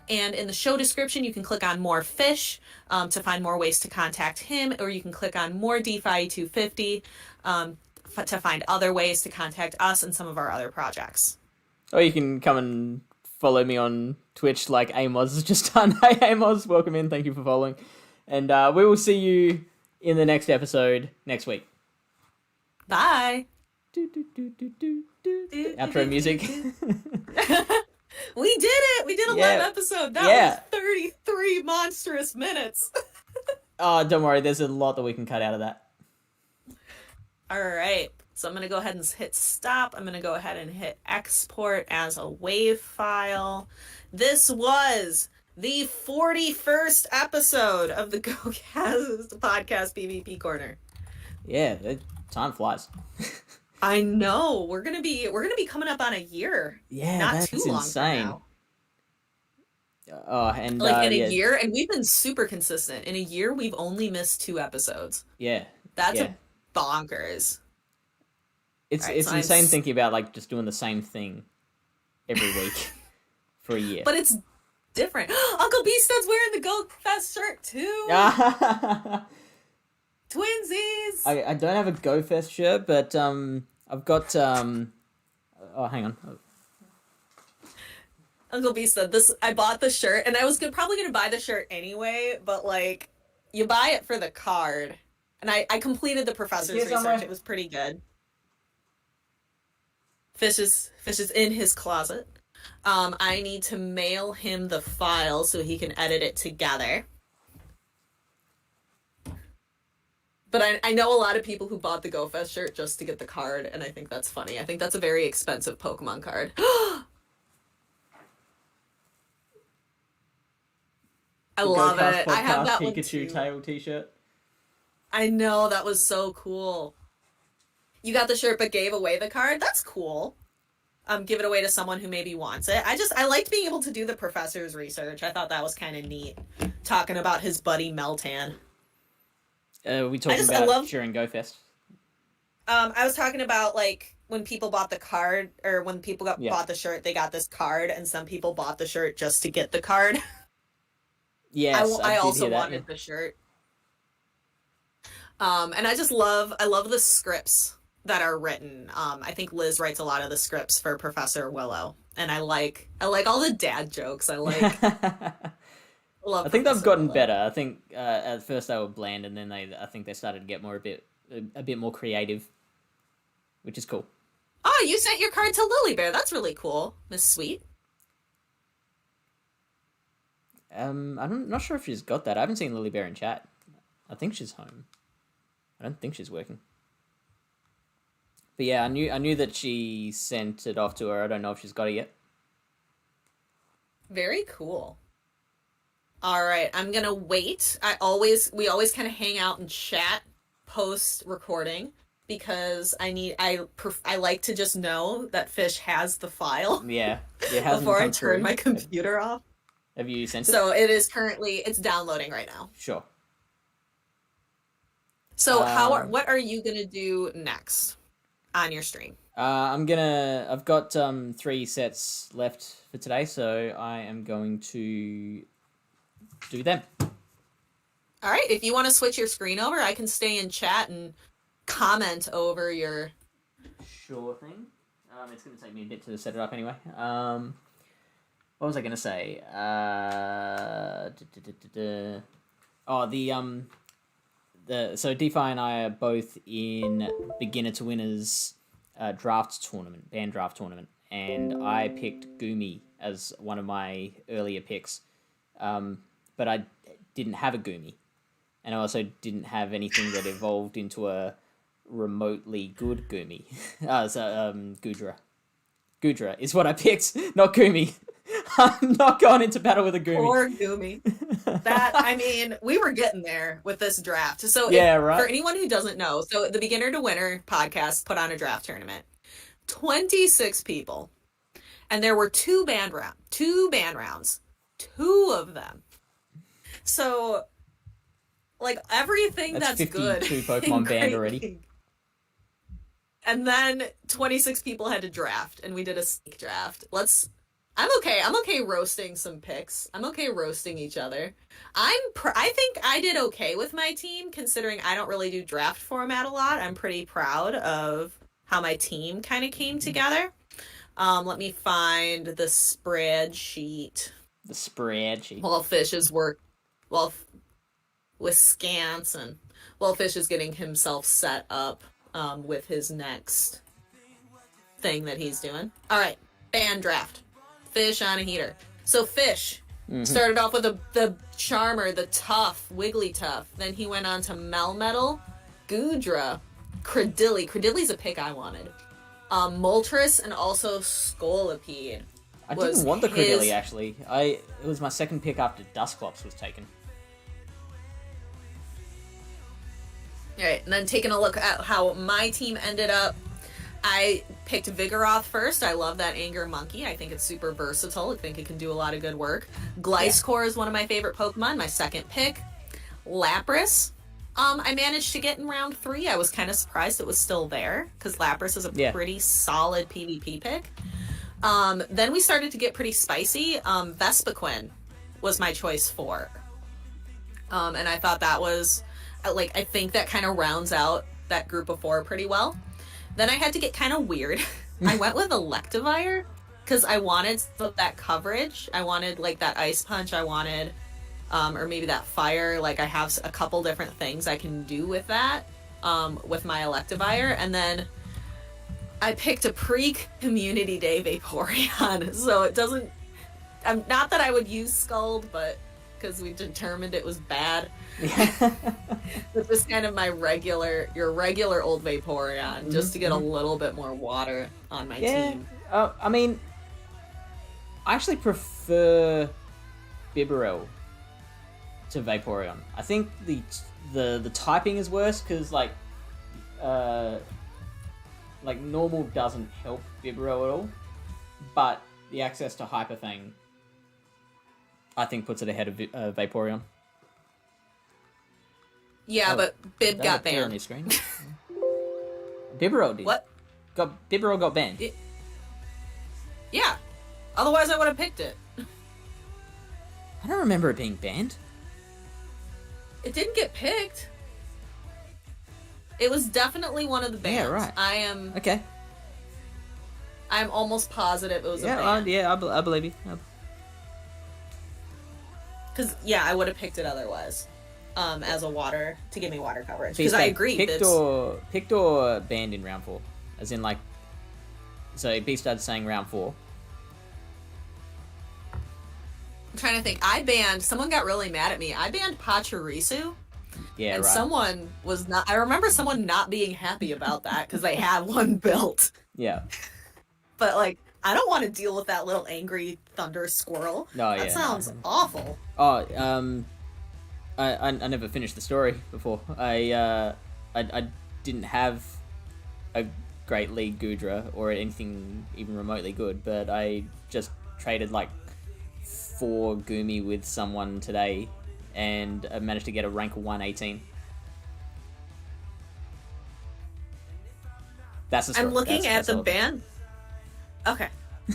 And in the show description, you can click on More Fish to find more ways to contact him, or you can click on More DPhiE250 to find other ways to contact us and some of our other projects. Or you can come and follow me on Twitch like Amos has just done. Hey Amos, welcome in. Thank you for following. And we will see you in the next episode next week. Bye. Outro music. We did it! We did a live episode. That was 33 monstrous minutes. Oh, don't worry. There's a lot that we can cut out of that. All right. So I'm going to go ahead and hit stop. I'm going to go ahead and hit export as a WAV file. This was the 41st episode of the GoCast podcast PvP Corner. Yeah, time flies. I know. We're gonna be coming up on a year. Yeah, not that's too long insane. from now. And like in a year, and we've been super consistent. In a year, we've only missed 2 episodes. Yeah, that's bonkers. It's insane thinking about like just doing the same thing every week for a year. But it's different. Uncle B-Stud's wearing the GoFest shirt too. Twinsies. I don't have a GoFest shirt, but I've got oh hang on, Uncle B said this. I bought the shirt, and I was probably gonna buy the shirt anyway, but like, you buy it for the card, and I completed the professor's research. Somewhere. It was pretty good. Fish is in his closet. I need to mail him the file so he can edit it together. But I know a lot of people who bought the GoFest shirt just to get the card, and I think that's funny. I think that's a very expensive Pokemon card. I love it. I have that Pikachu tail t-shirt. I know, that was so cool. You got the shirt but gave away the card? That's cool. Give it away to someone who maybe wants it. I liked being able to do the professor's research. I thought that was kind of neat. Talking about his buddy Meltan. We talking about during GoFest? I was talking about like when people bought the card, or when people bought the shirt, they got this card, and some people bought the shirt just to get the card. Yes, I also wanted the shirt. And I love the scripts that are written. I think Liz writes a lot of the scripts for Professor Willow, and I like all the dad jokes. I think they've gotten better. I think at first they were bland, and then I think they started to get a bit more creative, which is cool. Oh, you sent your card to Lily Bear. That's really cool, Miss Sweet. I'm not sure if she's got that. I haven't seen Lily Bear in chat. I think she's home. I don't think she's working. But yeah, I knew that she sent it off to her. I don't know if she's got it yet. Very cool. All right, I'm gonna wait. We always kind of hang out and chat post recording because I like to just know that Fish has the file. Yeah, it hasn't before I turn my computer off. Have you sent it? So it's downloading right now. Sure. So what are you gonna do next on your stream? I've got 3 sets left for today, so I am going to do them. All right, if you want to switch your screen over, I can stay in chat and comment over your... Sure thing. It's going to take me a bit to set it up anyway. What was I going to say? So DPhiE and I are both in beginner to winners draft tournament, band draft tournament, and I picked Goomy as one of my earlier picks, but I didn't have a Goomy, and I also didn't have anything that evolved into a remotely good Goomy. Gudra. Gudra is what I picked, not Goomy. I'm not going into battle with a Goomy. Poor Goomy. We were getting there with this draft. So right. For anyone who doesn't know, so the Beginner to Winner podcast put on a draft tournament. 26 people. And there were 2 band rounds. 2 of them. So, like, everything that's good. 52 Pokemon banned already. And then 26 people had to draft, and we did a sneak draft. I'm okay roasting some picks. I'm okay roasting each other. I think I did okay with my team, considering I don't really do draft format a lot. I'm pretty proud of how my team kind of came together. Let me find the spreadsheet. The spreadsheet. Wisconsin. While Fish is getting himself set up with his next thing that he's doing. All right, band draft. Fish on a heater. So Fish started off with the Charmer, the Tough, Wigglytuff. Then he went on to Melmetal, Gudra, Credilly. Credilly's a pick I wanted. Moltres, and also Scolipede. I didn't want the Credilly, actually. It was my second pick after Dusclops was taken. Alright, and then taking a look at how my team ended up. I picked Vigoroth first. I love that Anger Monkey. I think it's super versatile. I think it can do a lot of good work. Gliscor is one of my favorite Pokemon. My second pick. Lapras. I managed to get in round 3. I was kind of surprised it was still there, because Lapras is a pretty solid PvP pick. Then we started to get pretty spicy. Vespiquen was my choice 4. And I thought that was, I think that kind of rounds out that group of 4 pretty well. Then I had to get kind of weird. I went with Electivire. because I wanted that coverage. I wanted like that ice punch. I wanted, or maybe that fire. Like I have a couple different things I can do with that, with my Electivire, and then I picked a pre-community day Vaporeon, so it doesn't. I'm not that I would use Scald, but because we determined it was bad. It's just kind of your regular old Vaporeon, just to get a little bit more water on my team. I mean, I actually prefer Bibarel to Vaporeon. I think the typing is worse because like normal doesn't help Bibarel at all, but the access to Hyper Fang, I think, puts it ahead of Vaporeon. Yeah, but Bib got banned. On your screen. Bibarel did. What? Bibarel got banned. Yeah. Otherwise, I would have picked it. I don't remember it being banned. It didn't get picked. It was definitely one of the bans. Yeah, right. Okay. I'm almost positive it was a ban. I believe you. Because, I would have picked it otherwise. As a water, to give me water coverage. Because I agree. Picked or banned in round 4. As in, like... So, B-Stud's saying round 4. I'm trying to think. Someone got really mad at me. I banned Pachirisu. Yeah, and right. Someone was not... I remember someone not being happy about that, because they had one built. Yeah. But, like, I don't want to deal with that little angry thunder squirrel. That sounds awful. Oh, I never finished the story before. I didn't have a Great League Goodra or anything even remotely good, but I just traded like 4 Goomy with someone today, and I managed to get a rank 118. That's the story. I'm looking at the ban. Okay.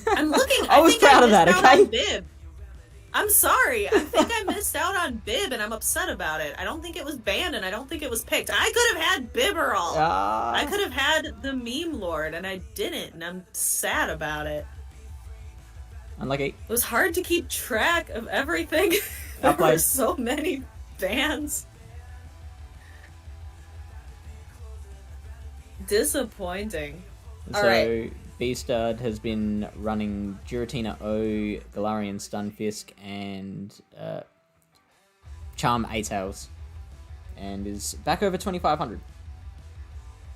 I'm looking. I was proud of that, okay? Bib. I'm sorry. I think I missed out on Bib, and I'm upset about it. I don't think it was banned, and I don't think it was picked. I could have had Bibarel. I could have had the Meme Lord, and I didn't, and I'm sad about it. Unlucky. It was hard to keep track of everything. There were so many bans. Disappointing. All right. B-Stud has been running Giratina O, Galarian Stunfisk, and Charm A-Tails, and is back over 2,500.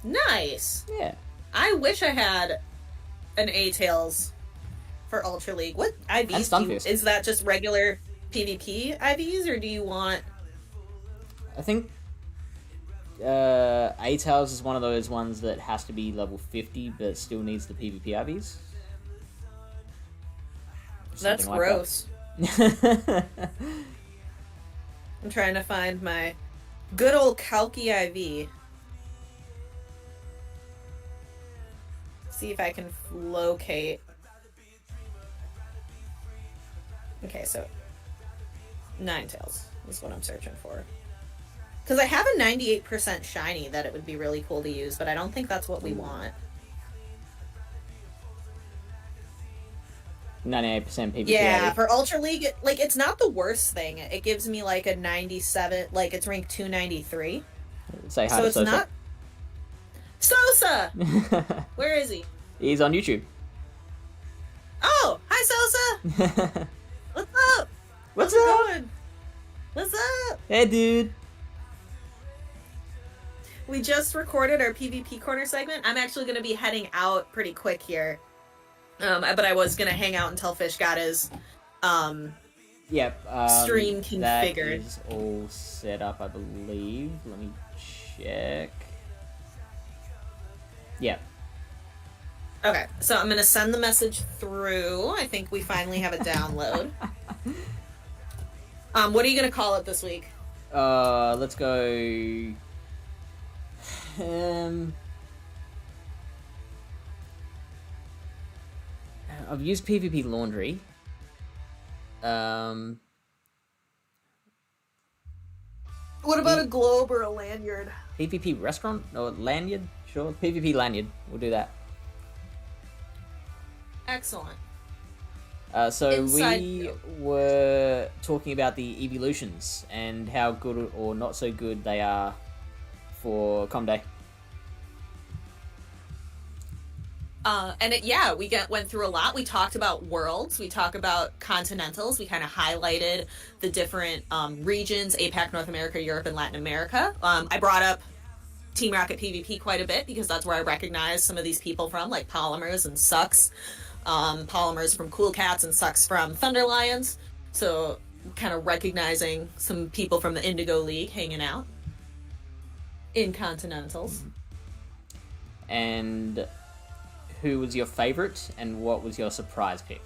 Nice. Yeah. I wish I had an A-Tails for Ultra League. What IVs is that? Just regular PvP IVs, or do you want... I think A-Tails is one of those ones that has to be level 50 but still needs the PvP IVs. That's gross. I'm trying to find my good old Kalki IV. See if I can locate. Okay, so Ninetales is what I'm searching for. Because I have a 98% shiny that it would be really cool to use, but I don't think that's what we want. 98% PvP. Yeah, for Ultra League, it's not the worst thing. It gives me like a 97, like it's ranked 293. Say hi so to it's Sosa. not Sosa. Where is he? He's on YouTube. Oh, hi Sosa. What's up? What's How's up? it going? What's up? Hey, dude. We just recorded our PvP corner segment. I'm actually going to be heading out pretty quick here. But I was going to hang out until Fish got his stream configured. That is all set up, I believe. Let me check. Yep. Okay, so I'm going to send the message through. I think we finally have a download. What are you going to call it this week? Let's go... I've used PvP Laundry. What about a globe or a lanyard? PvP Restaurant? No, Lanyard? Sure. PvP Lanyard. We'll do that. Excellent. So Inside we joke. were talking about the evolutions and how good or not so good they are for Comday. Went through a lot. We talked about worlds. We talked about continentals. We kind of highlighted the different regions: APAC, North America, Europe, and Latin America. I brought up Team Rocket PvP quite a bit because that's where I recognize some of these people from, like Polymers and Sucks. Polymers from Cool Cats and Sucks from Thunder Lions. So kind of recognizing some people from the Indigo League hanging out in continentals. And who was your favorite, and what was your surprise pick?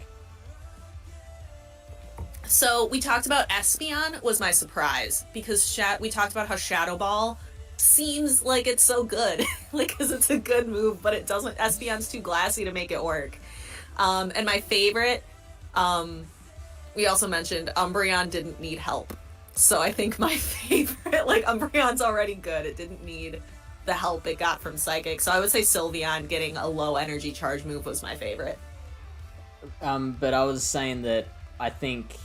So we talked about Espeon was my surprise because we talked about how Shadow Ball seems like it's so good, like because it's a good move, but it doesn't. Espeon's too glassy to make it work. And my favorite, we also mentioned Umbreon didn't need help, so I think my favorite, like Umbreon's already good. It didn't need the help it got from Psychic, so I would say Sylveon getting a low energy charge move was my favorite. But I was saying that I think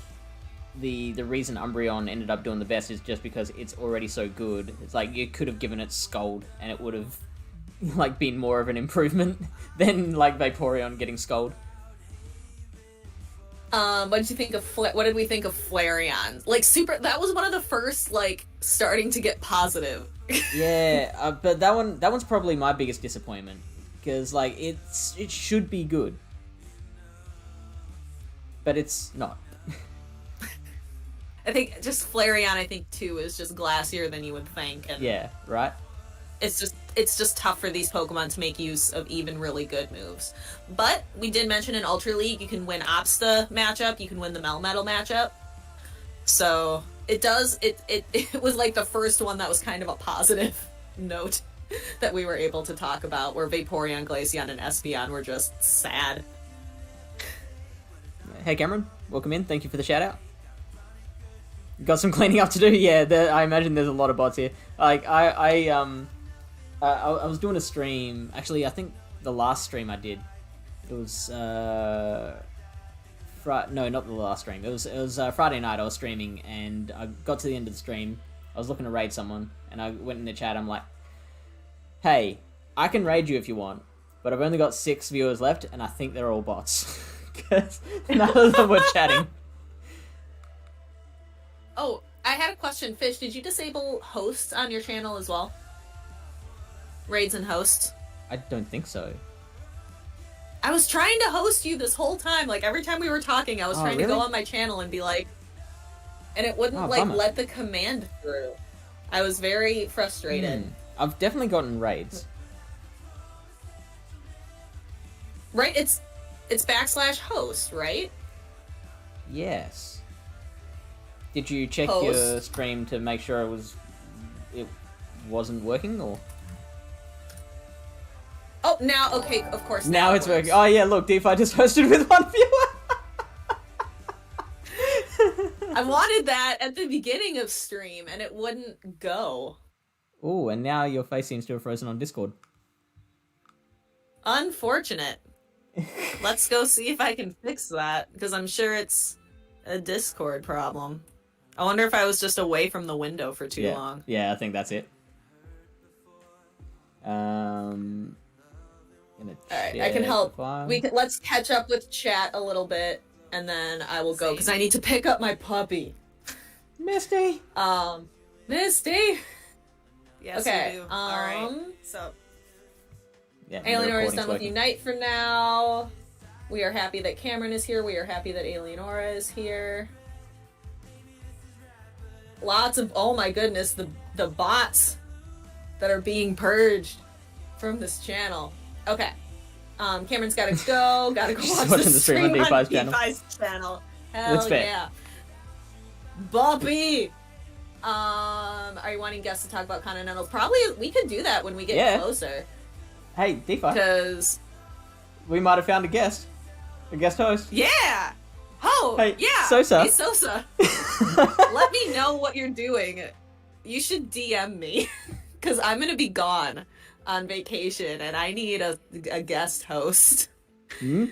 the reason Umbreon ended up doing the best is just because it's already so good. It's like you could have given it Scold and it would have like been more of an improvement than like Vaporeon getting Scold. What did you think of what did we think of Flareon? Like that was one of the first like starting to get positive. Yeah, but that one's probably my biggest disappointment because like it should be good, but it's not. I think just Flareon, I think too, is just glassier than you would think, and Yeah, right. it's just tough for these Pokemon to make use of even really good moves. But we did mention in Ultra League you can win Obsta matchup, you can win the Melmetal matchup. So it was like the first one that was kind of a positive note that we were able to talk about, where Vaporeon, Glaceon, and Espeon were just sad. Hey Cameron, welcome in. Thank you for the shout out. Got some cleaning up to do. Yeah, I imagine there's a lot of bots here. Like I was doing a stream. Actually, I think the last stream I did, it was no, not the last stream. It was Friday night. I was streaming, and I got to the end of the stream. I was looking to raid someone, and I went in the chat. I'm like, "Hey, I can raid you if you want, but I've only got 6 viewers left, and I think they're all bots because none of them were chatting." Oh, I had a question. Fish, did you disable hosts on your channel as well? Raids and hosts? I don't think so. I was trying to host you this whole time. Like, every time we were talking, I was trying to go on my channel and be like... And it wouldn't, bummer. let the command through. I was very frustrated. I've definitely gotten raids. Right? It's /host, right? Yes. Did you check Host. your stream to make sure it wasn't working, or? Oh, now, okay, of course. Now it's working. Oh yeah, look, DPhiE just hosted with 1 viewer. I wanted that at the beginning of stream, and it wouldn't go. Oh, and now your face seems to have frozen on Discord. Unfortunate. Let's go see if I can fix that, because I'm sure it's a Discord problem. I wonder if I was just away from the window for too long. Yeah, I think that's it. Alright, I can help. Let's catch up with chat a little bit, and then I will go, because I need to pick up my puppy. Misty! Misty! Yes, Okay, we do. Alright, so... Yeah, Alienora is done with Unite for now. We are happy that Cameron is here. We are happy that Alienora is here. Lots of, oh my goodness, the bots that are being purged from this channel. Okay. Cameron's gotta go. Gotta go watch the stream on DPhiE's channel. Hell yeah. Boppy! Are you wanting guests to talk about Continentals? Probably, we could do that when we get closer. Hey, DPhiE. Because... we might have found a guest host. Yeah! Oh, hey, yeah! Sosa. Hey, Sosa. Let me know what you're doing. You should DM me. Because I'm going to be gone on vacation, and I need a guest host. Hmm?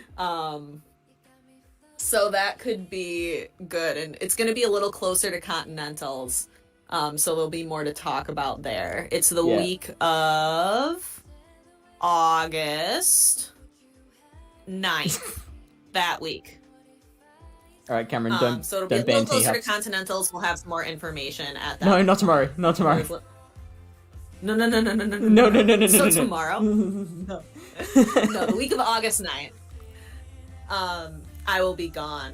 So that could be good, and it's going to be a little closer to Continentals. So there'll be more to talk about there. It's the week of August 9th. That week. All right, Cameron, don't So it'll be a ban little closer to T-Hubs. Continentals. We'll have some more information at that. No, point. not tomorrow. Not tomorrow. No. No. So tomorrow. No, the week of August 9th. I will be gone.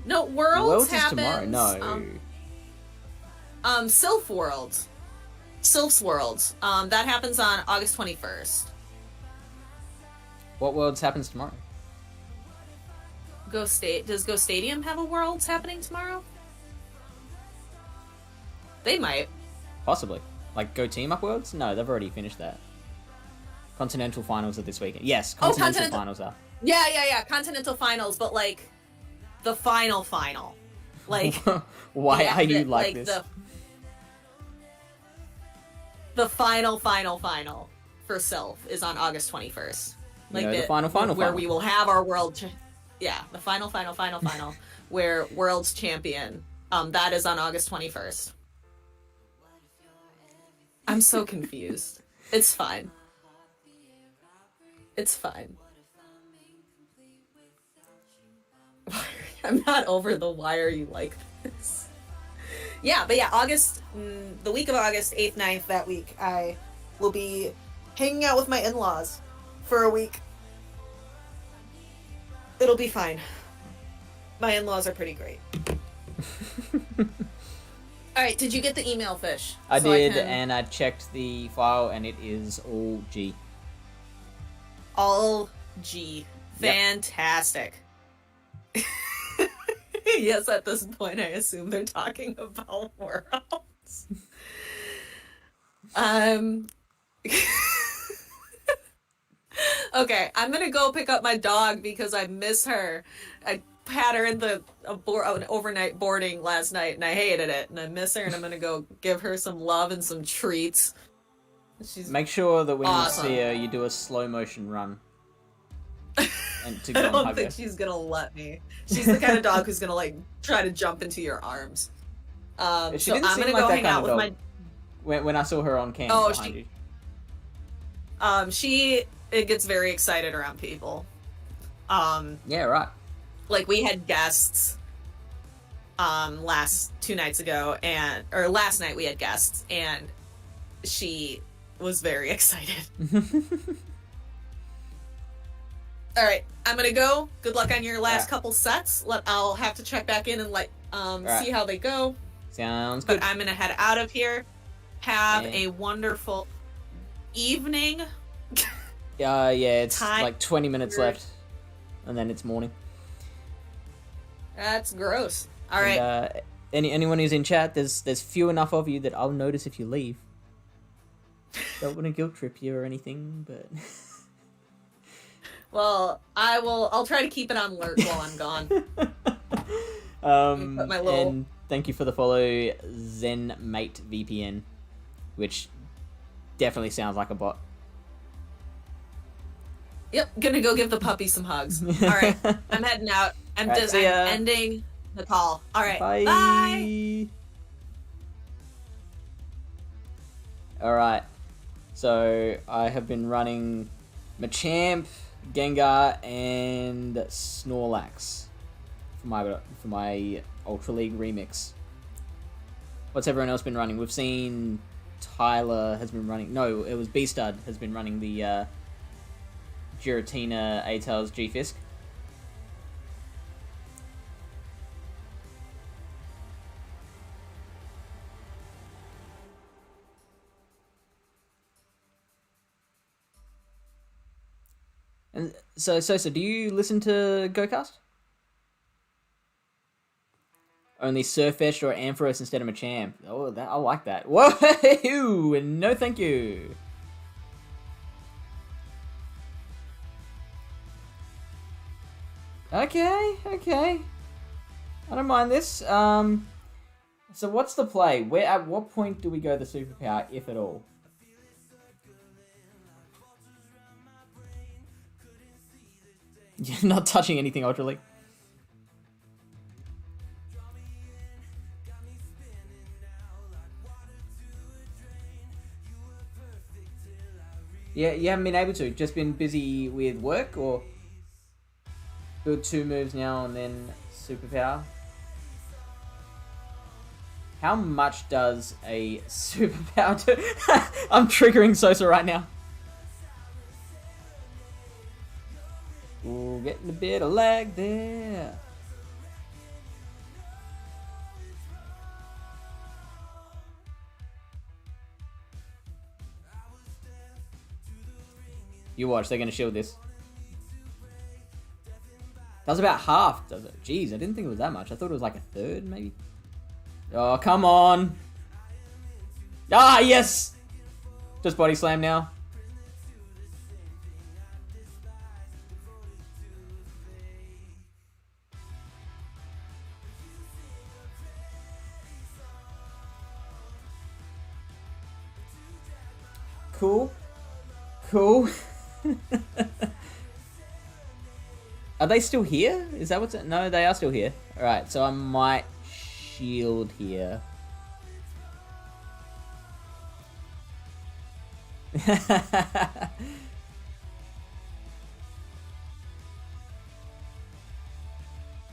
No, Worlds happens. Is tomorrow. No. Sylph World. Sylph's World. That happens on August 21st. What Worlds happens tomorrow? Does Go Stadium have a Worlds happening tomorrow? They might. Possibly. Like Go Team Up Worlds? No, they've already finished that. Continental Finals are this weekend. Yes, Continental Finals are. Yeah. Continental Finals, but like the final. Like why are you like this? The final for Sylph is on August 21st. Like the final where we will have our the final where World's Champion. That is on August 21st. I'm so confused. It's fine. It's fine. I'm not over the why are you like this. Yeah, but yeah, the week of August 8th, 9th, that week, I will be hanging out with my in-laws for a week. It'll be fine. My in-laws are pretty great. Alright, did you get the email, Fish? I did, and I checked the file, and it is all G. All G. Fantastic. Yep. Yes, at this point, I assume they're talking about Worlds. Okay, I'm gonna go pick up my dog because I miss her. I had her in the an overnight boarding last night, and I hated it, and I miss her, and I'm gonna go give her some love and some treats. Make sure that when awesome. you see her, you do a slow motion run. And to go I don't hug think her. she's gonna let me. She's the kind of dog who's gonna like try to jump into your arms. She so didn't I'm seem gonna like go that hang kind out of with dog. When I saw her on cam behind you. It gets very excited around people. Yeah, right. Like we had guests last night we had guests and she was very excited. All right, I'm gonna go. Good luck on your last couple sets. I'll have to check back in and see how they go. Sounds good. But I'm gonna head out of here. Have a wonderful evening. Yeah, it's like 20 minutes left, and then it's morning. That's gross. All right. Anyone who's in chat, there's few enough of you that I'll notice if you leave. Don't want to guilt trip you or anything, but. Well, I'll try to keep it on alert while I'm gone. And thank you for the follow, ZenMate VPN, which definitely sounds like a bot. Yep, gonna go give the puppy some hugs. All right, I'm heading out. I'm ending the call. All right, bye. All right, so I have been running Machamp, Gengar, and Snorlax for my Ultra League remix. What's everyone else been running? We've seen Tyler has been running. No, it was Beastud has been running the Giratina A-Tails G-Fisk. And so do you listen to GoCast? Only Surfetched or Ampharos instead of Machamp. Oh, I like that. Whoa! No, thank you. Okay. I don't mind this. So what's the play? At what point do we go the superpower, if at all? You're not touching anything, Ultra League. Yeah, you haven't been able to. Just been busy with work, or build 2 moves now and then superpower. How much does a superpower do? I'm triggering Sosa right now. Ooh, getting a bit of lag there. You watch, they're gonna shield this. That was about half, does it? Jeez, I didn't think it was that much. I thought it was like a third, maybe. Oh, come on. Ah, yes! Just body slam now. Cool. Cool. Are they still here? Is that what's... No, they are still here. Alright, so I might shield here.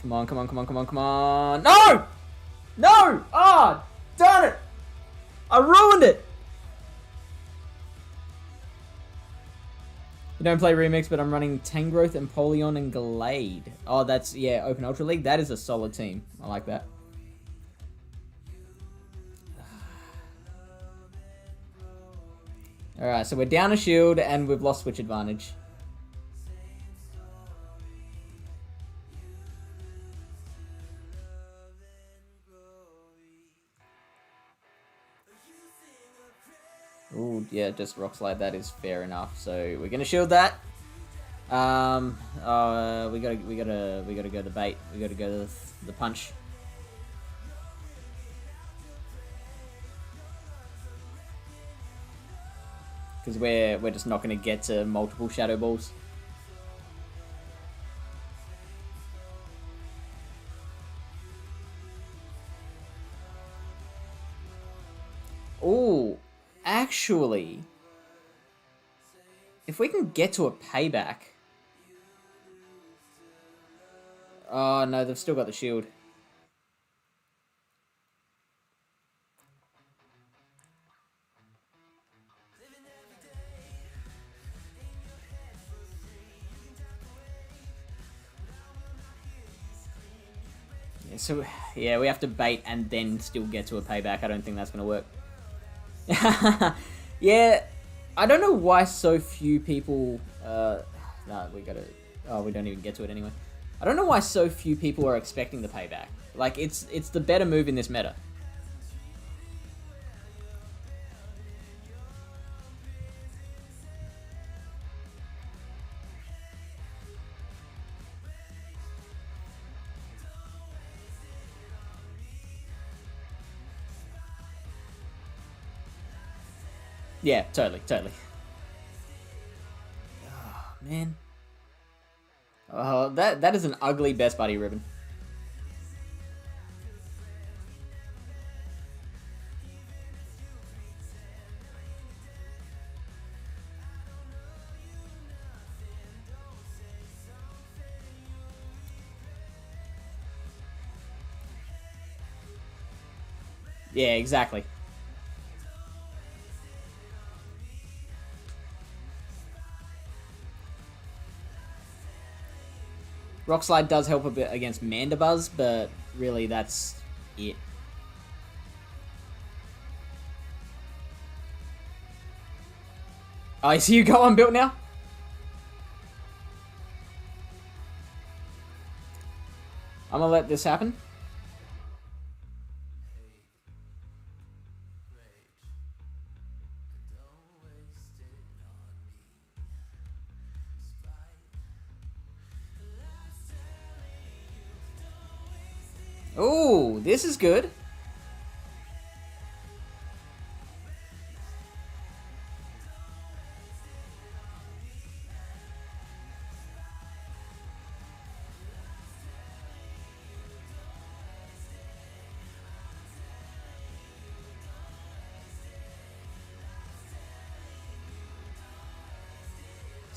Come on, come on, come on, come on, come on. No! No! Ah! Oh, darn it! I ruined it! You don't play Remix, but I'm running Tangrowth, Empoleon, and Glade. Oh, that's, yeah, Open Ultra League. That is a solid team. I like that. Alright, so we're down a shield, and we've lost switch advantage. Ooh, yeah, just Rock Slide. That is fair enough. So we're gonna shield that. We gotta go the bait. We gotta go the punch. Because we're just not gonna get to multiple Shadow Balls. Ooh. Actually, if we can get to a payback... Oh, no, they've still got the shield. Yeah, so, yeah, we have to bait and then still get to a payback. I don't think that's going to work. Yeah, I don't know why so few people... no, we gotta... Oh, we don't even get to it anyway. I don't know why so few people are expecting the payback. Like, it's the better move in this meta. Yeah, totally. Oh, man. Oh, that is an ugly Best Buddy ribbon. Yeah, exactly. Rock Slide does help a bit against Mandibuzz, but really that's it. Oh, I see you go unbuilt now? I'm gonna let this happen. Ooh, this is good.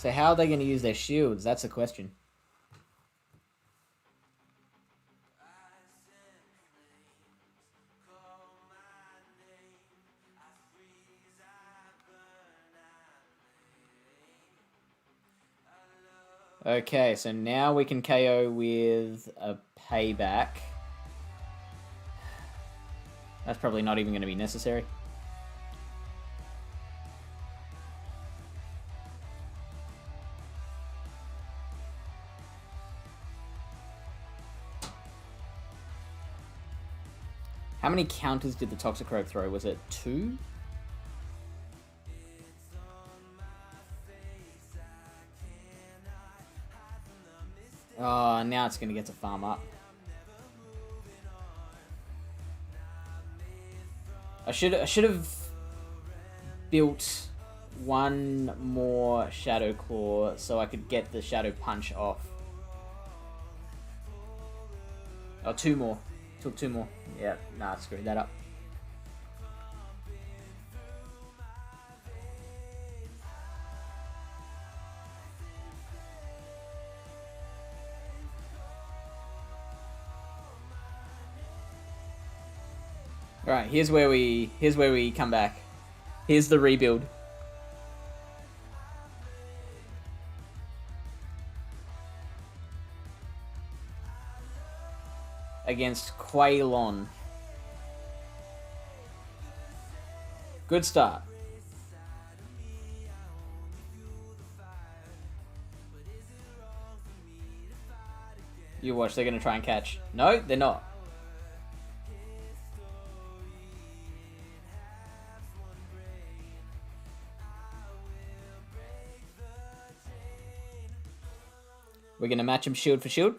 So how are they going to use their shields? That's the question. Okay, so now we can KO with a payback. That's probably not even going to be necessary. How many counters did the Toxicroak throw? Was it 2? Oh, now it's going to get to farm up. I should have built one more Shadow Claw so I could get the Shadow Punch off. Oh, 2 more. Took 2 more. Yeah, nah, screwed that up. Alright, here's where we come back. Here's the rebuild. Against Quailon. Good start. You watch, they're going to try and catch. No, they're not. We're going to match him shield for shield.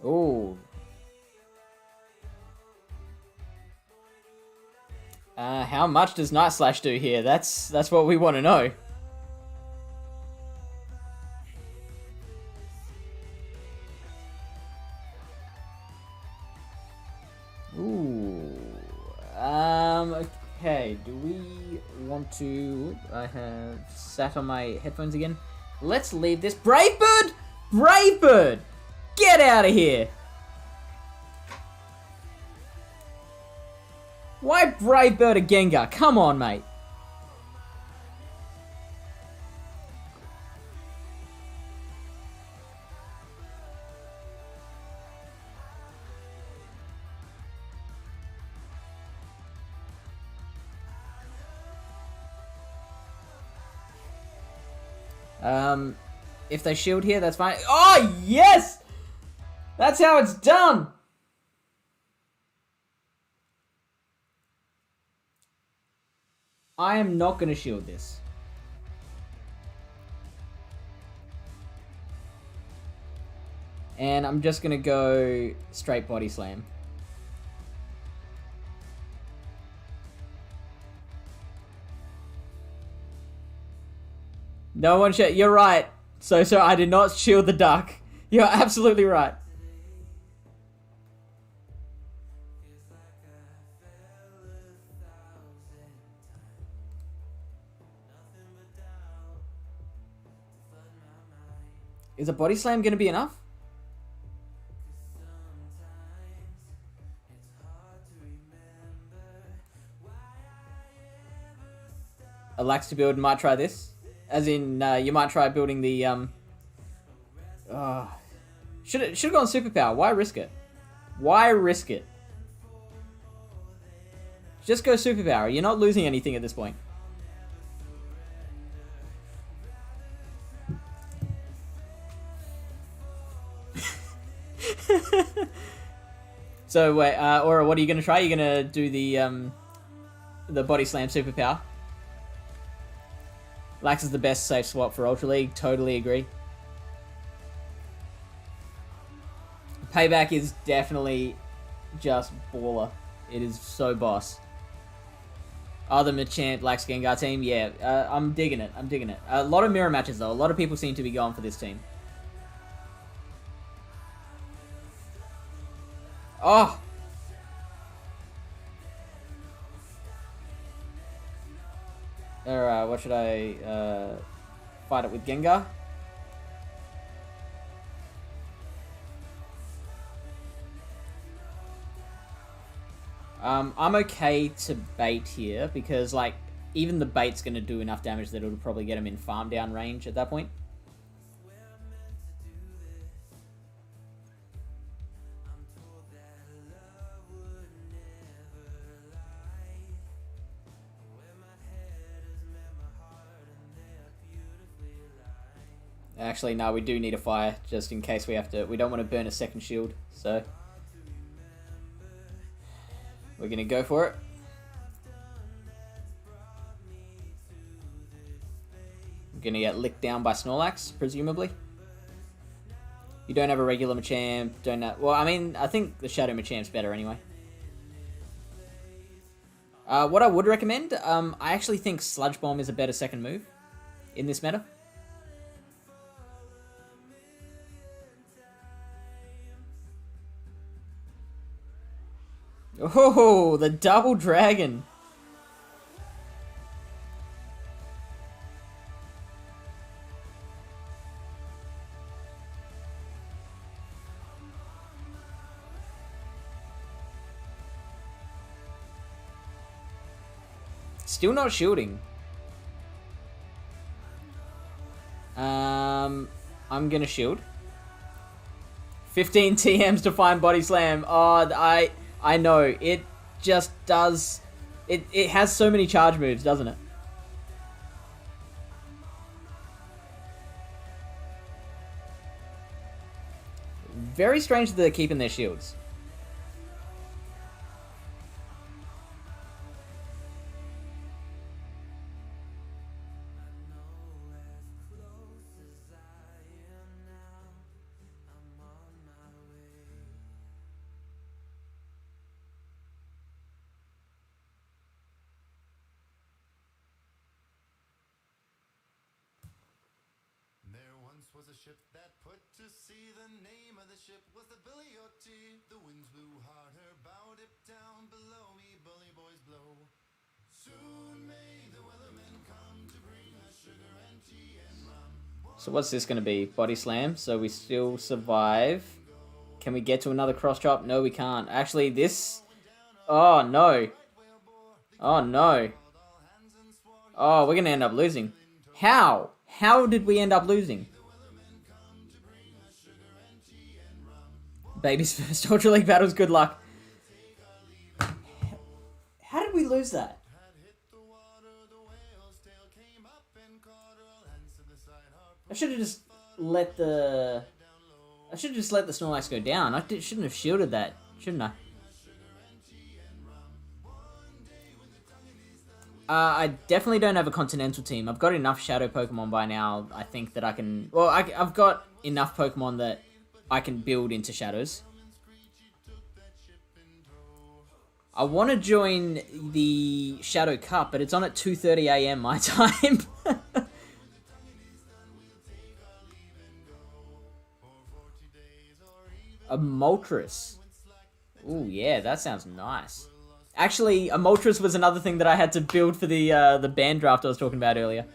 Ooh. How much does Night Slash do here? That's what we want to know. Ooh. Okay, do we want to... I have sat on my headphones again. Let's leave this... Brave Bird! Brave Bird! Get out of here! Why Brave Bird a Gengar? Come on, mate. If they shield here, that's fine. Oh, yes! That's how it's done! I am not going to shield this. And I'm just going to go straight body slam. No one should. You're right. So I did not shield the duck. You're absolutely right. Is a body slam going to be enough? A lax to build, might try this. As in, you might try building the, should have gone superpower. Why risk it? Why risk it? Just go superpower. You're not losing anything at this point. So wait, Aura, what are you gonna try? You're gonna do the body slam superpower. Lax is the best safe swap for Ultra League. Totally agree. Payback is definitely just baller. It is so boss. Other Machamp Lax Gengar team, yeah, I'm digging it. I'm digging it. A lot of mirror matches though. A lot of people seem to be going for this team. Oh! Alright, what should I fight it with Gengar? I'm okay to bait here because, like, even the bait's going to do enough damage that it'll probably get him in farm down range at that point. Actually, no, we do need a fire just in case we have to. We don't want to burn a second shield, so we're going to go for it. I'm going to get licked down by Snorlax, presumably. You don't have a regular Machamp, don't have... Well, I mean, I think the Shadow Machamp's better anyway. What I would recommend, I actually think Sludge Bomb is a better second move in this meta. Oh, the double dragon. Still not shielding. I'm gonna shield. 15 TMs to find Body Slam. Oh, I know. It just does... It has so many charge moves, doesn't it? Very strange that they're keeping their shields. Was a ship that put to sea. The name of the ship was the Billy O.T. The winds blew hard, her bow dipped down below me. Bully boys blow. Soon may the weathermen come to bring us sugar and tea and rum. So what's this going to be? Body Slam. So we still survive. Can we get to another cross chop? No, we can't. Actually, this... Oh, no. Oh, no. Oh, we're going to end up losing. How? How did we end up losing? Baby's first Ultra League battles, good luck. How did we lose that? I should have just let the... Snorlax go down. I shouldn't have shielded that, shouldn't I? I definitely don't have a Continental team. I've got enough Shadow Pokemon by now, I think, that I can... Well, I've got enough Pokemon that I can build into Shadows. I want to join the Shadow Cup, but it's on at 2:30 AM my time. A Moltres. Ooh, yeah, that sounds nice. Actually, a Moltres was another thing that I had to build for the band draft I was talking about earlier.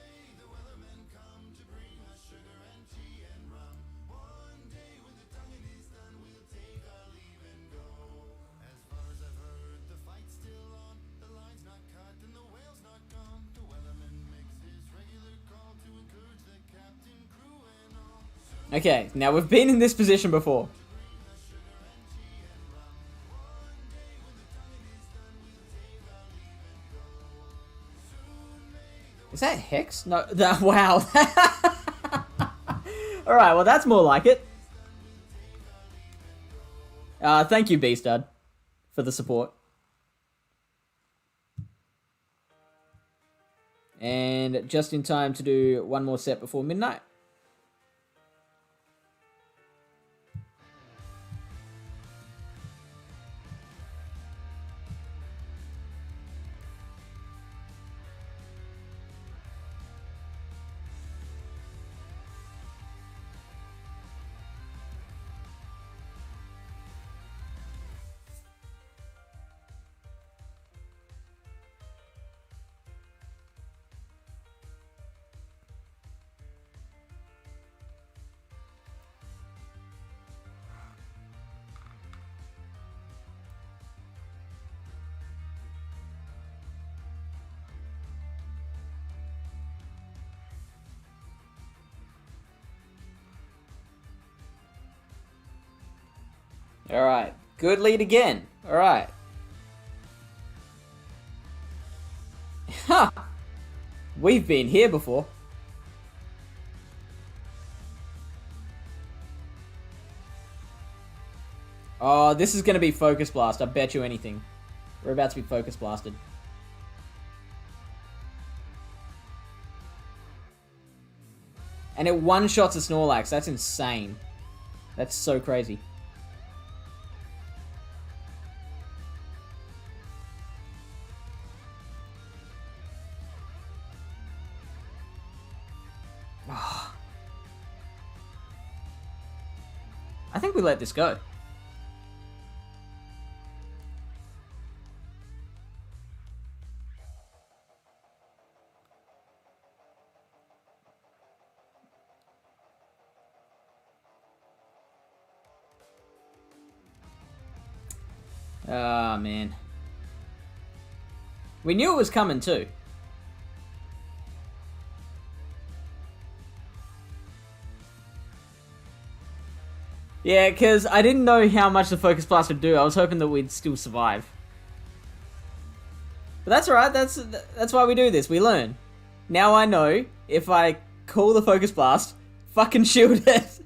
Okay, now we've been in this position before. Is that Hex? No, that, wow. Alright, well that's more like it. Thank you, B-Stud, for the support. And just in time to do one more set before midnight. Alright. Good lead again. Alright. Ha! We've been here before. Oh, this is going to be Focus Blast. I bet you anything. We're about to be Focus Blasted. And it one-shots a Snorlax. That's insane. That's so crazy. I think we let this go. Ah, man. We knew it was coming too. Yeah, because I didn't know how much the Focus Blast would do. I was hoping that we'd still survive. But that's alright, that's why we do this. We learn. Now I know, if I call the Focus Blast, fucking shield it.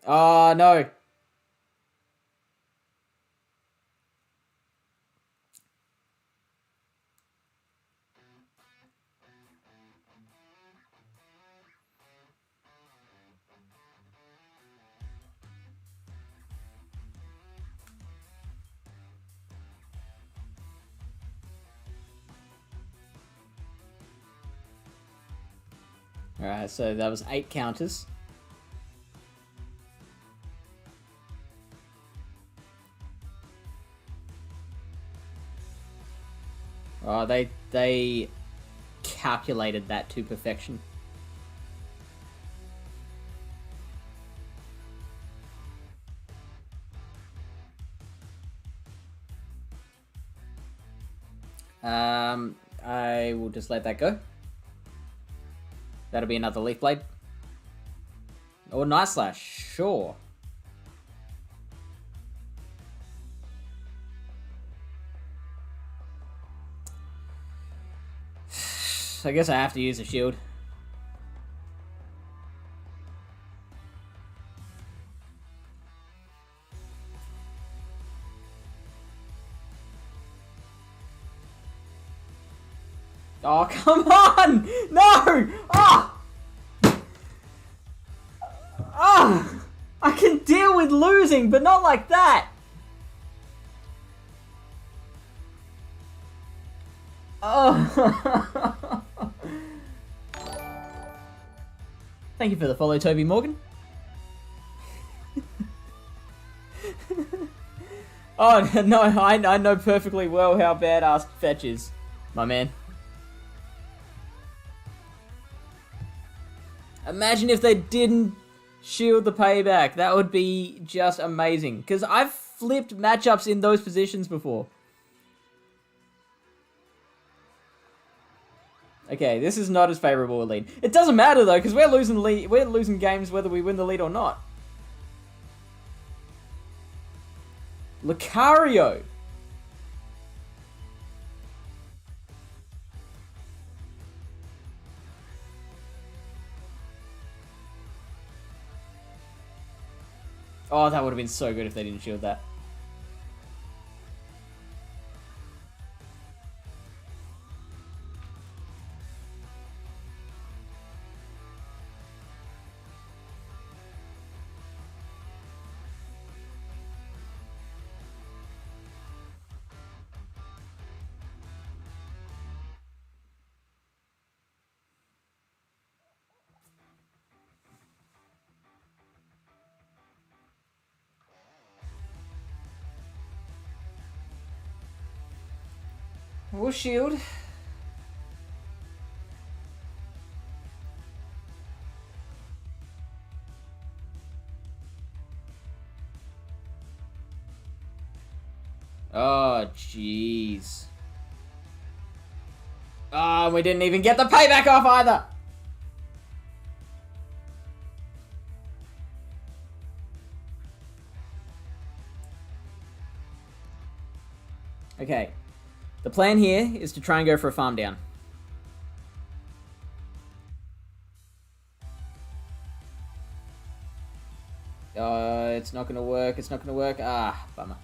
Oh, no. Alright, so that was 8 counters. Oh, they calculated that to perfection. I will just let that go. That'll be another Leaf Blade. Or Night Slash, sure. I guess I have to use a shield. Oh, come on! No! Ah! Ah! I can deal with losing, but not like that! Oh! Thank you for the follow, Toby Morgan. Oh, no, I know perfectly well how badass Fetch is, my man. Imagine if they didn't shield the payback. That would be just amazing. Because I've flipped matchups in those positions before. Okay, this is not as favorable a lead. It doesn't matter though, because we're losing games whether we win the lead or not. Lucario. Oh, that would have been so good if they didn't shield that. We'll shield. Oh, jeez. Oh, we didn't even get the payback off either. Okay. The plan here is to try and go for a farm down. It's not gonna work. It's not gonna work. Ah, bummer.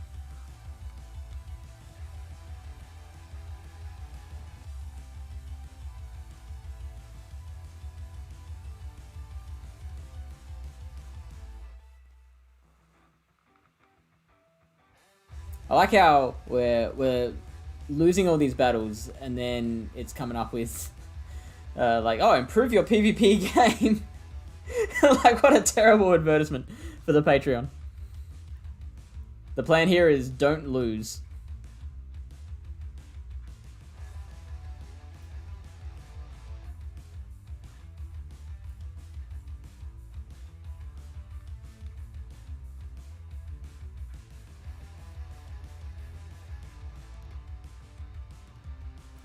I like how we're losing all these battles, and then it's coming up with like, oh, improve your PvP game. Like, what a terrible advertisement for the Patreon. The plan here is don't lose.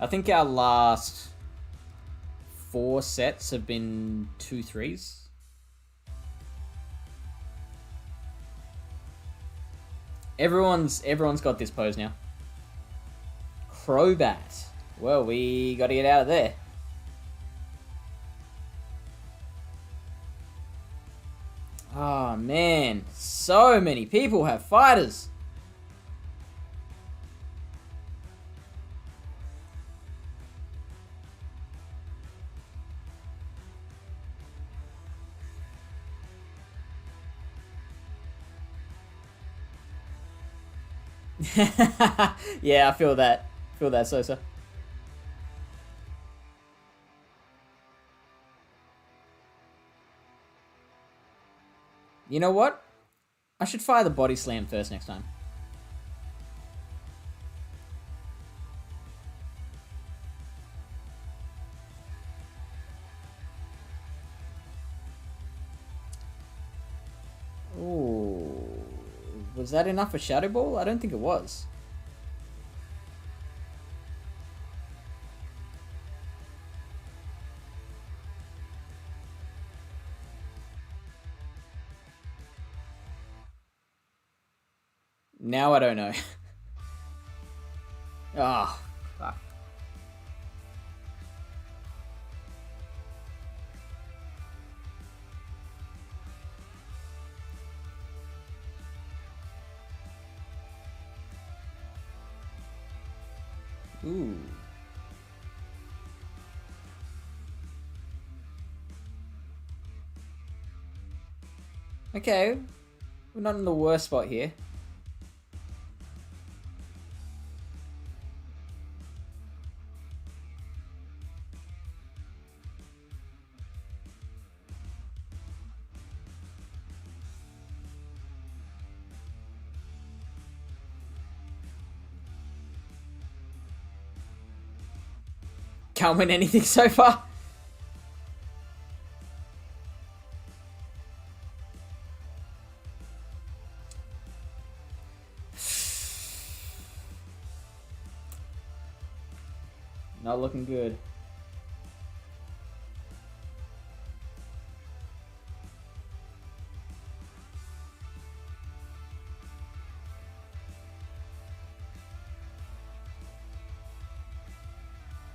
I think our last 4 sets have been 2-3s. Everyone's got this pose now. Crobat. Well, we got to get out of there. Oh man, so many people have fighters. Yeah, I feel that. Feel that, Sosa. You know what? I should fire the body slam first next time. Ooh. Was that enough for Shadow Ball? I don't think it was. Now I don't know. Oh, fuck. Ooh. Okay, we're not in the worst spot here. Can't win anything so far. Not looking good.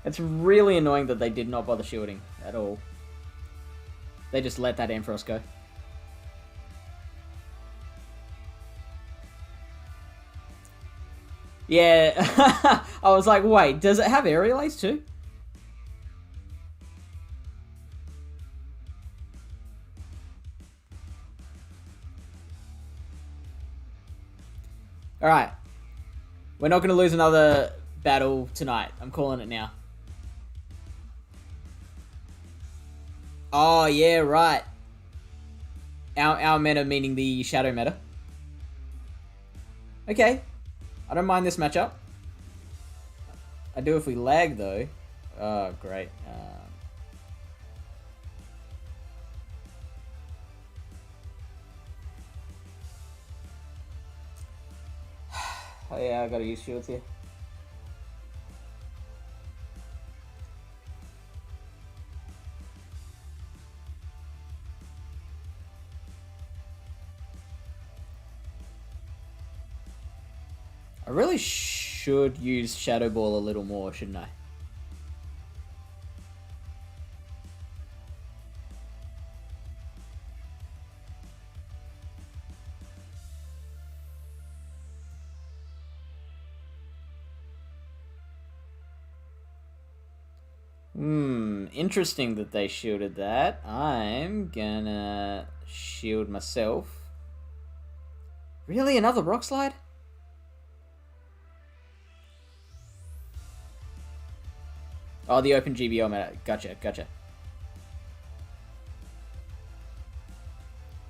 It's really annoying that they did not bother shielding at all. They just let that Ampharos go. Yeah, I was like, wait, does it have aerial ace too? Alright. We're not going to lose another battle tonight. I'm calling it now. Oh, yeah, right. Our meta meaning the shadow meta. Okay. I don't mind this matchup. I do if we lag, though. Oh, great. Oh yeah, I gotta use shields here. I really should use Shadow Ball a little more, shouldn't I? Interesting that they shielded that. I'm gonna shield myself. Really? Another rock slide? Oh, the open GBO meta. Gotcha.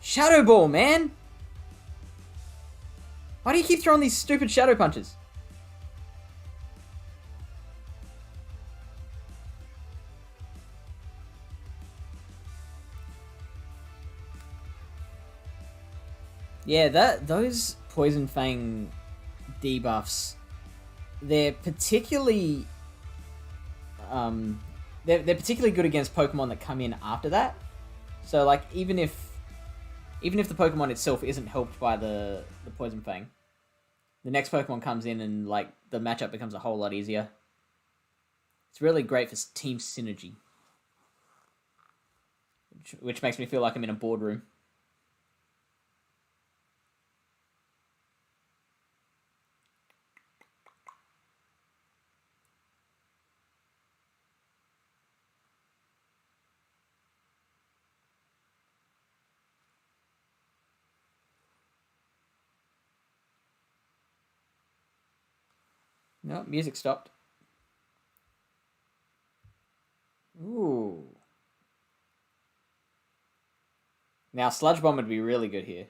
Shadow Ball, man! Why do you keep throwing these stupid shadow punches? Yeah, those Poison Fang debuffs, they're particularly they're particularly good against Pokemon that come in after that. So like even if the Pokemon itself isn't helped by the Poison Fang, the next Pokemon comes in and like the matchup becomes a whole lot easier. It's really great for team synergy, which makes me feel like I'm in a boardroom. No, music stopped. Ooh. Now, Sludge Bomb would be really good here.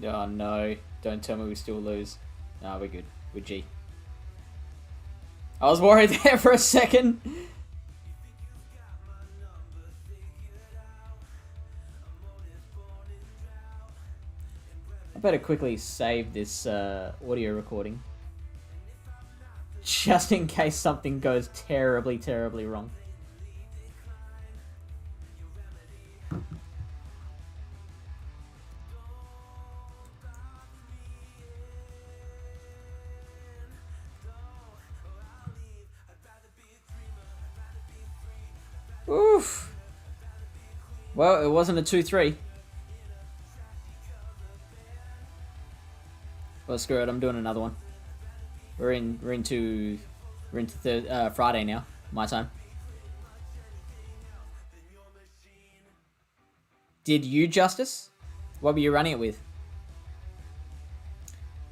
Oh no, don't tell me we still lose. No, we're good. We're G. I was worried there for a second. I better quickly save this audio recording. Just in case something goes terribly, terribly wrong. Oof. Well, it wasn't a 2-3. Well, screw it. I'm doing another one. We're into Friday now, my time. Did you, Justice? What were you running it with?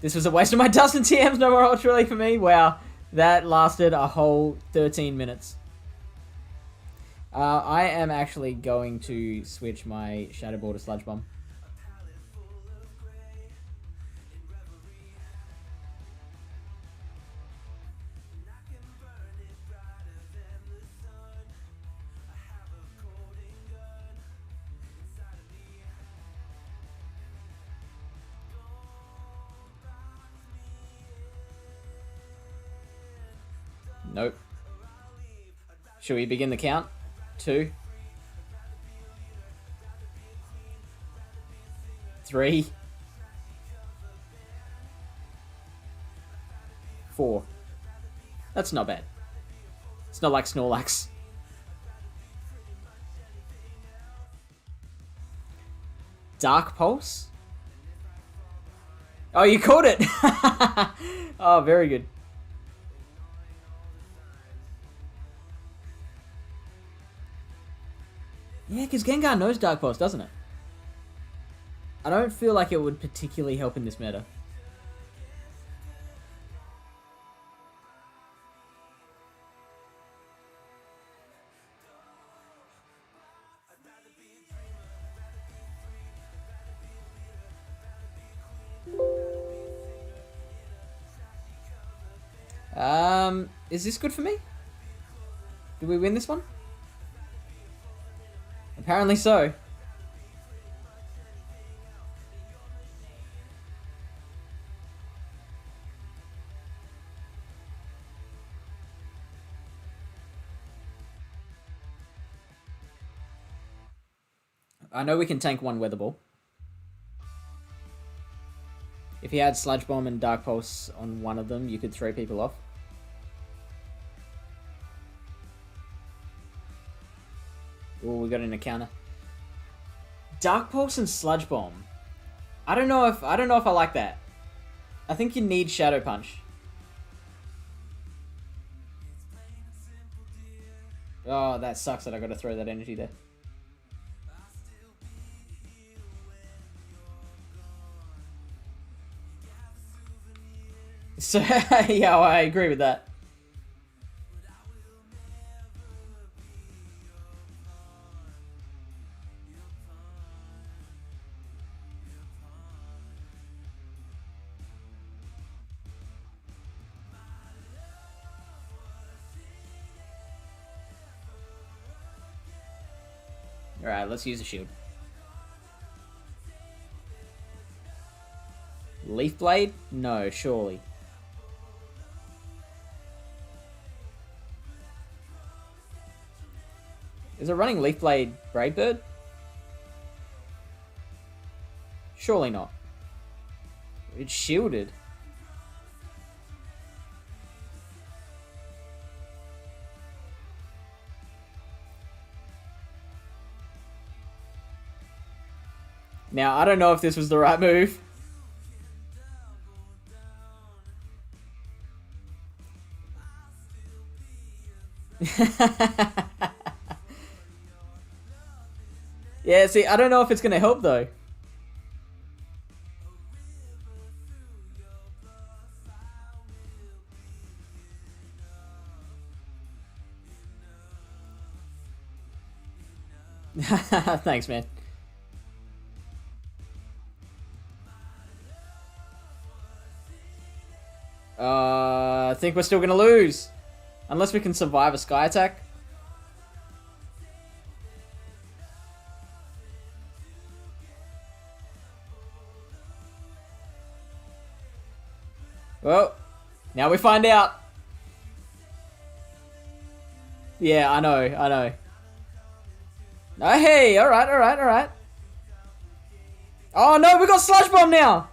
This was a waste of my dust and TMs. No more Ultra League for me. Wow, that lasted a whole 13 minutes. I am actually going to switch my Shadow Ball to Sludge Bomb. Nope. Should we begin the count? 2, 3, 4. That's not bad. It's not like Snorlax. Dark Pulse? Oh, you caught it! Oh, very good. Yeah, because Gengar knows Dark Pulse, doesn't it? I don't feel like it would particularly help in this meta. Is this good for me? Did we win this one? Apparently so. I know we can tank one Weather Ball. If you had Sludge Bomb and Dark Pulse on one of them, you could throw people off. Oh, we got an encounter. Dark Pulse and Sludge Bomb. I don't know if I like that. I think you need Shadow Punch. Oh, that sucks that I got to throw that energy there. So yeah, I agree with that. Alright, let's use a shield. Leaf Blade? No, surely. Is it running Leaf Blade Brave Bird? Surely not. It's shielded. Now, I don't know if this was the right move. Yeah, see, I don't know if it's going to help, though. Thanks, man. I think we're still going to lose. Unless we can survive a Sky Attack. Well, now we find out. Yeah, I know. Oh, hey, alright. Oh no, we got Sludge Bomb now!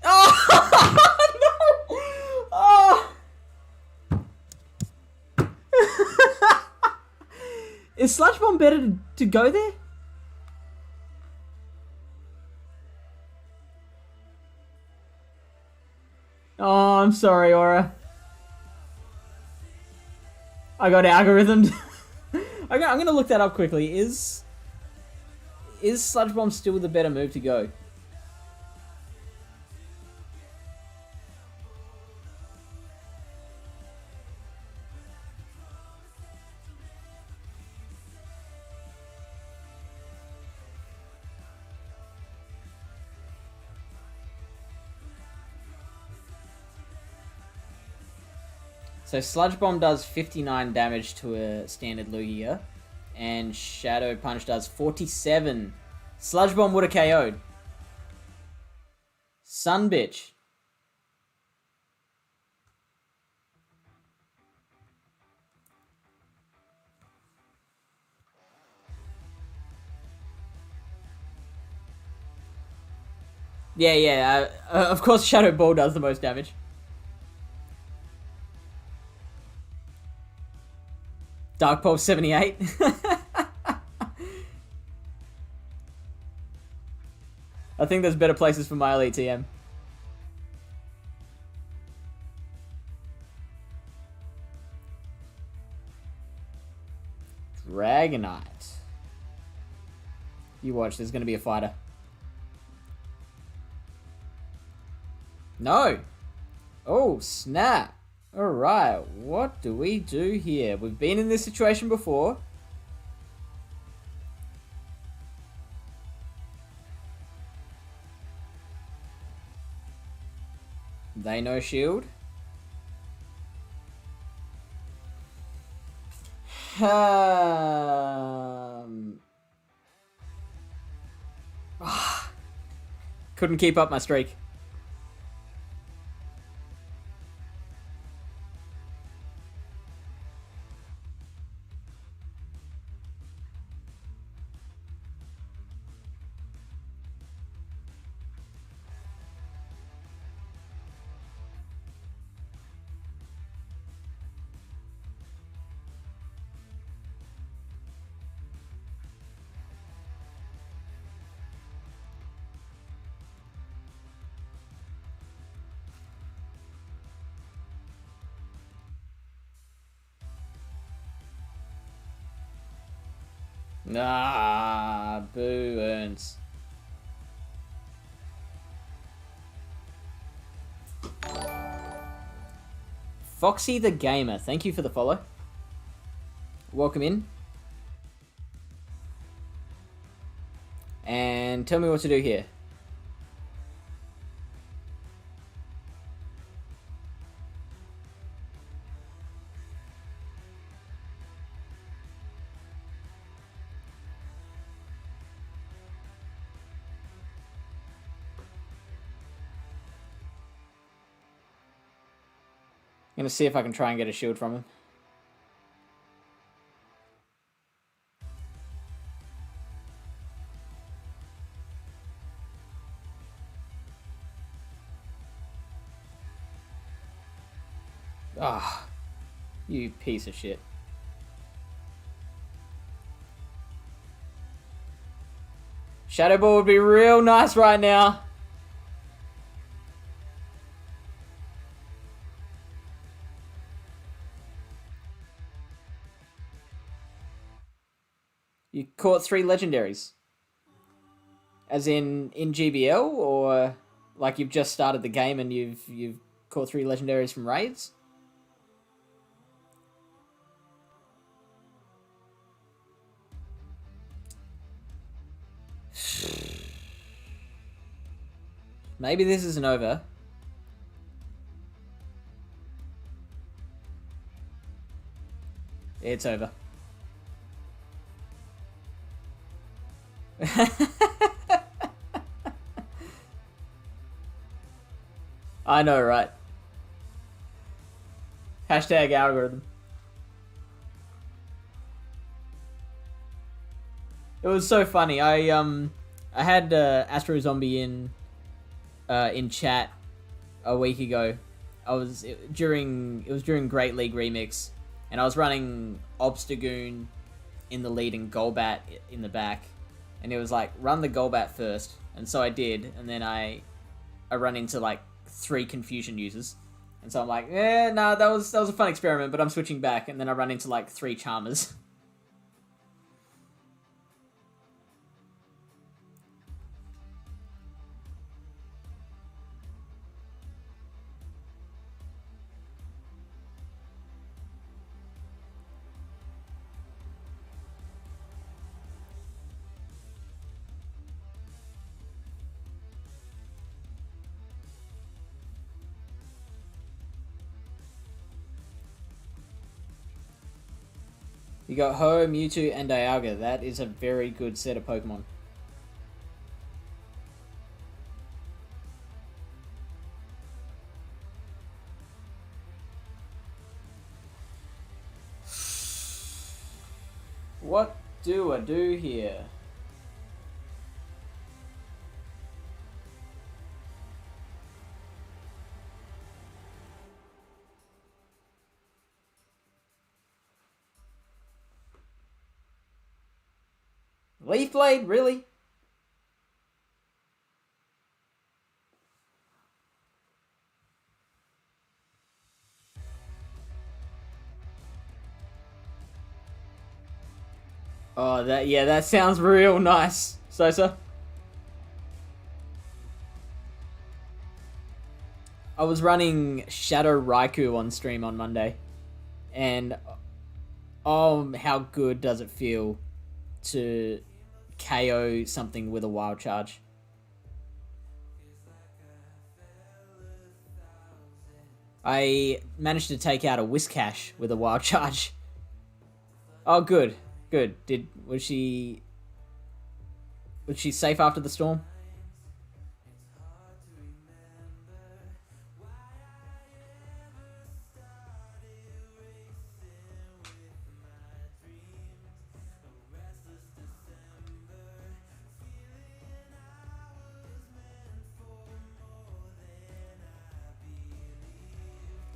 Oh, no! Oh! Is Sludge Bomb better to go there? Oh, I'm sorry, Aura. I got algorithmed. I'm gonna look that up quickly. Is Sludge Bomb still the better move to go? So Sludge Bomb does 59 damage to a standard Lugia, and Shadow Punch does 47. Sludge Bomb would have KO'd. Son bitch. Yeah, of course Shadow Ball does the most damage. Dark Pulse 78. I think there's better places for my elite TM. Dragonite. You watch, there's going to be a fighter. No! Oh, snap. Alright, what do we do here? We've been in this situation before. They no shield. Couldn't keep up my streak. Ah, boo, Ernst. Foxy the Gamer, thank you for the follow. Welcome in. And tell me what to do here. I'm gonna see if I can try and get a shield from him. Ah, you piece of shit. Shadow Ball would be real nice right now. You caught 3 legendaries. As in GBL, or like you've just started the game and you've caught 3 legendaries from raids? Maybe this isn't over. It's over. I know, right? Hashtag algorithm. It was so funny. I had Astro Zombie in chat a week ago. It was during Great League Remix, and I was running Obstagoon in the lead and Golbat in the back, and it was like, run the Golbat first, and so I did, and then I run into like 3 Confusion users, and so I'm like, nah, that was a fun experiment, but I'm switching back, and then I run into like 3 Charmers. You got Ho, Mewtwo, and Dialga. That is a very good set of Pokemon. What do I do here? Leaf Blade, really? Oh, that sounds real nice, Sosa. I was running Shadow Raikou on stream on Monday, and oh, how good does it feel to KO something with a wild charge? I managed to take out a Whiscash with a wild charge. Oh, good. Was she safe after the storm?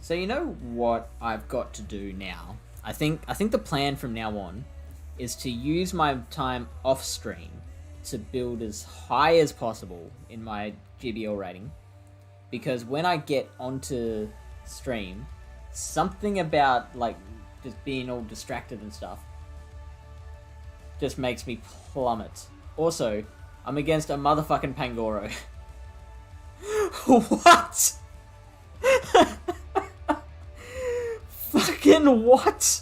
So you know what I've got to do now? I think the plan from now on is to use my time off stream to build as high as possible in my GBL rating, because when I get onto stream, something about like just being all distracted and stuff just makes me plummet. Also, I'm against a motherfucking Pangoro. What? Fucking what?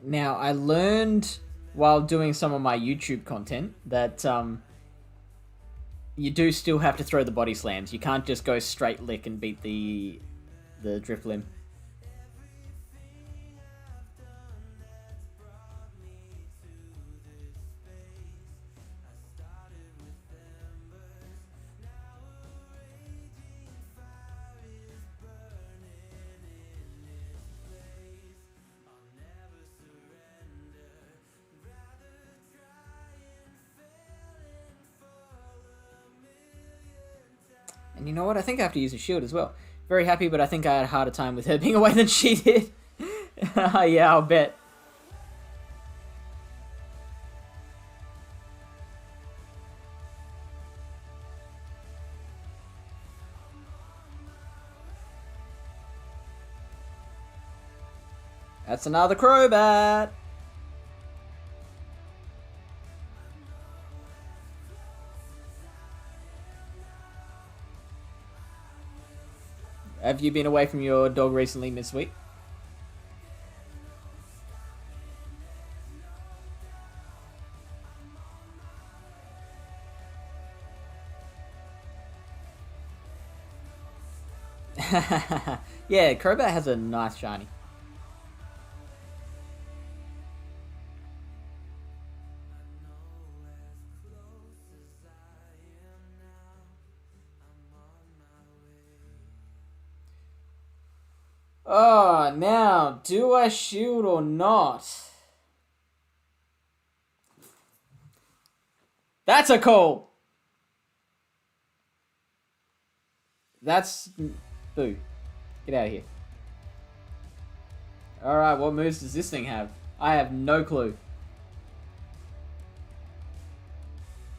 Now, I learned while doing some of my YouTube content that you do still have to throw the body slams. You can't just go straight lick and beat the drift limb. And you know what? I think I have to use a shield as well. Very happy, but I think I had a harder time with her being away than she did. Yeah, I'll bet. That's another Crobat. Have you been away from your dog recently, Miss Sweet? Yeah, Crobat has a nice shiny. Oh, now, do I shield or not? That's a call! That's... Boo. Get out of here. Alright, what moves does this thing have? I have no clue.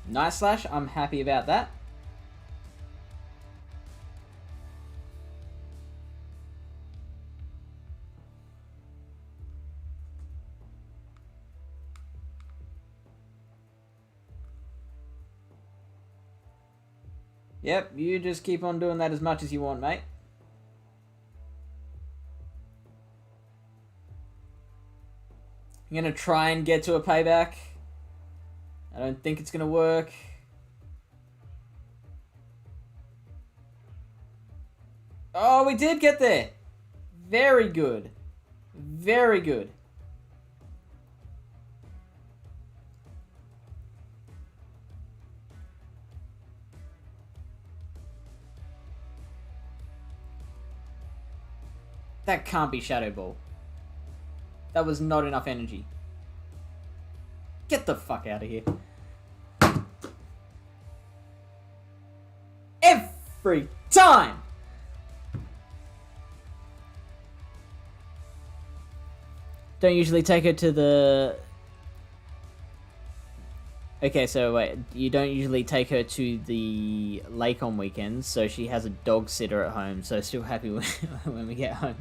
Night Slash, I'm happy about that. Yep, you just keep on doing that as much as you want, mate. I'm gonna try and get to a payback. I don't think it's gonna work. Oh, we did get there. Very good. Very good. That can't be Shadow Ball. That was not enough energy. Get the fuck out of here. Every time! Don't usually take her to the... Okay, so wait, you don't usually take her to the lake on weekends, so she has a dog sitter at home, so still happy when we get home.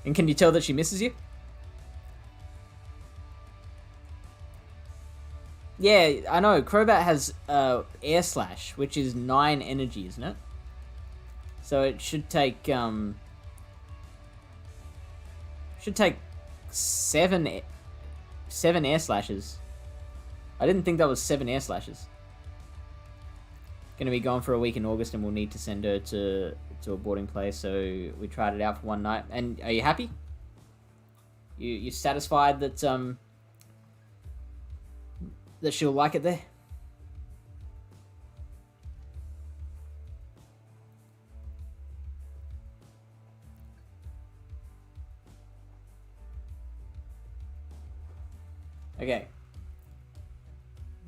And can you tell that she misses you? Yeah, I know, Crobat has Air Slash, which is 9 energy, isn't it? So it should take, seven Air Slashes. I didn't think that was 7 Air Slashes. Gonna be gone for a week in August, and we'll need to send her to a boarding place, so we tried it out for one night. And are you happy? You satisfied that that she'll like it there? Okay.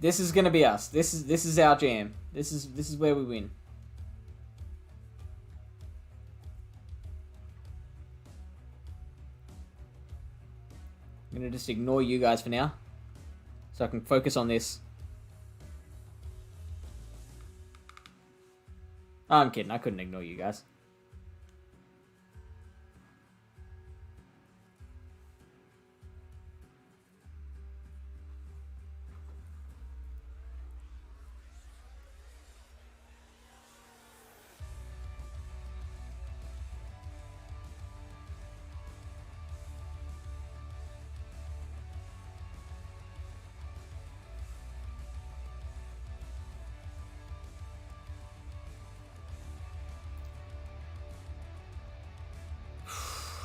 This is gonna be us. This is our jam. This is where we win. I'm gonna just ignore you guys for now, so I can focus on this. Oh, I'm kidding. I couldn't ignore you guys.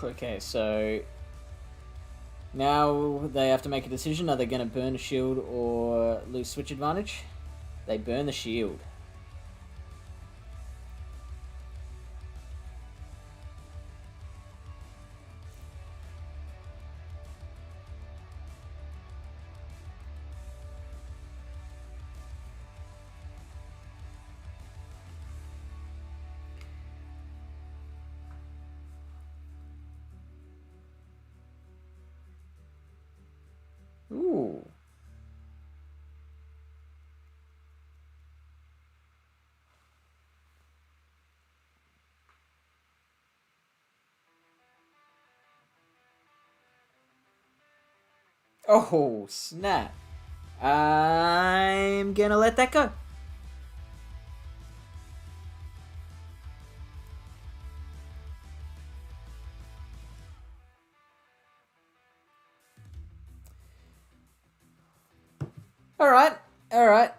Okay, so now they have to make a decision. Are they going to burn a shield or lose switch advantage? They burn the shield. Ooh. Oh, snap. I'm gonna let that go. Alright.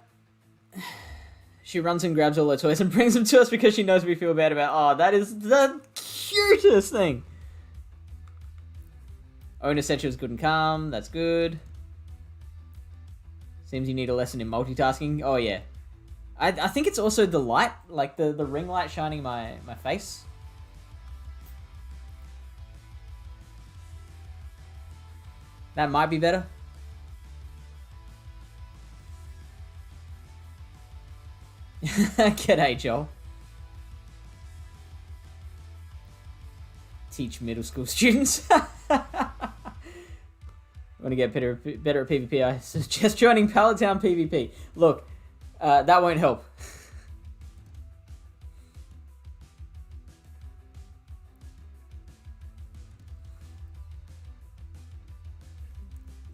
She runs and grabs all her toys and brings them to us because she knows we feel bad about... Oh, that is the cutest thing. Owner said she was good and calm. That's good. Seems you need a lesson in multitasking. Oh, yeah. I think it's also the light. Like, the ring light shining my face. That might be better. G'day, Joel. Teach middle school students. Want to get better at PvP? I suggest joining Palatown PvP. Look, that won't help.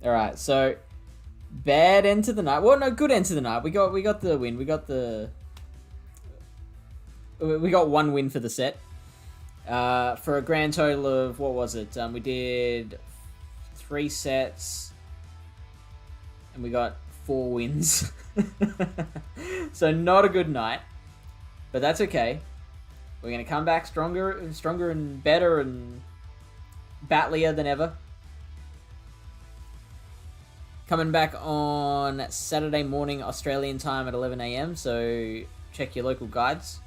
All right, so bad end to the night. Well, no, good end to the night. We got the win. We got one win for the set. For a grand total of, what was it? We did 3 sets, and we got 4 wins. So not a good night, but that's okay. We're gonna come back stronger and better and battlier than ever. Coming back on Saturday morning Australian time at 11 AM, so check your local guides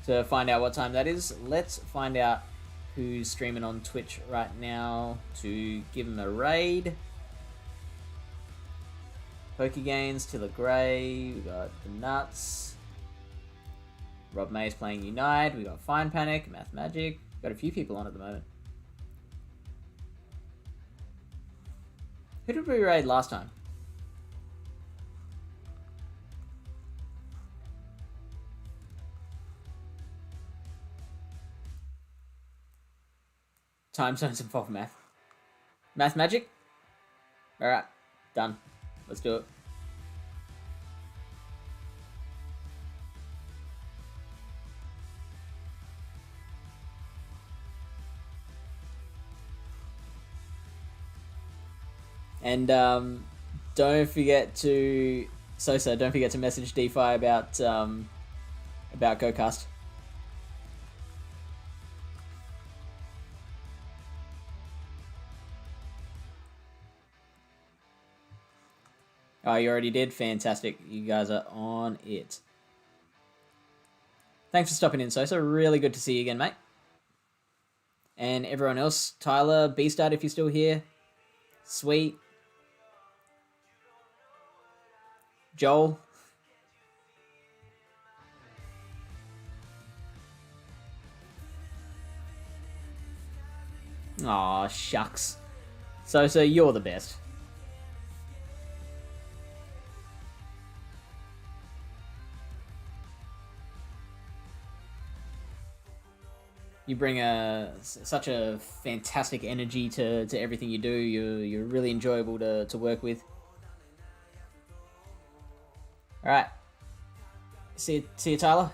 to find out what time that is. Let's find out who's streaming on Twitch right now to give him a raid. Pokegains, Tiller Grey, we got the Nuts. Rob May's playing Unite, we got Fine Panic, Math Magic. Got a few people on at the moment. Who did we raid last time? Time zones involve math. Math Magic? Alright, done. Let's do it. And don't forget to Sosa. Don't forget to message DPhiE about GoCast. Oh, you already did? Fantastic. You guys are on it. Thanks for stopping in, Sosa. Really good to see you again, mate. And everyone else, Tyler, Beastart, if you're still here. Sweet. Joel. Aw, shucks. So you're the best. You bring such a fantastic energy to everything you do. You're really enjoyable to work with. All right. See you, Tyler.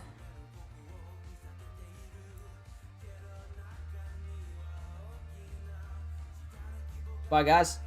Bye, guys.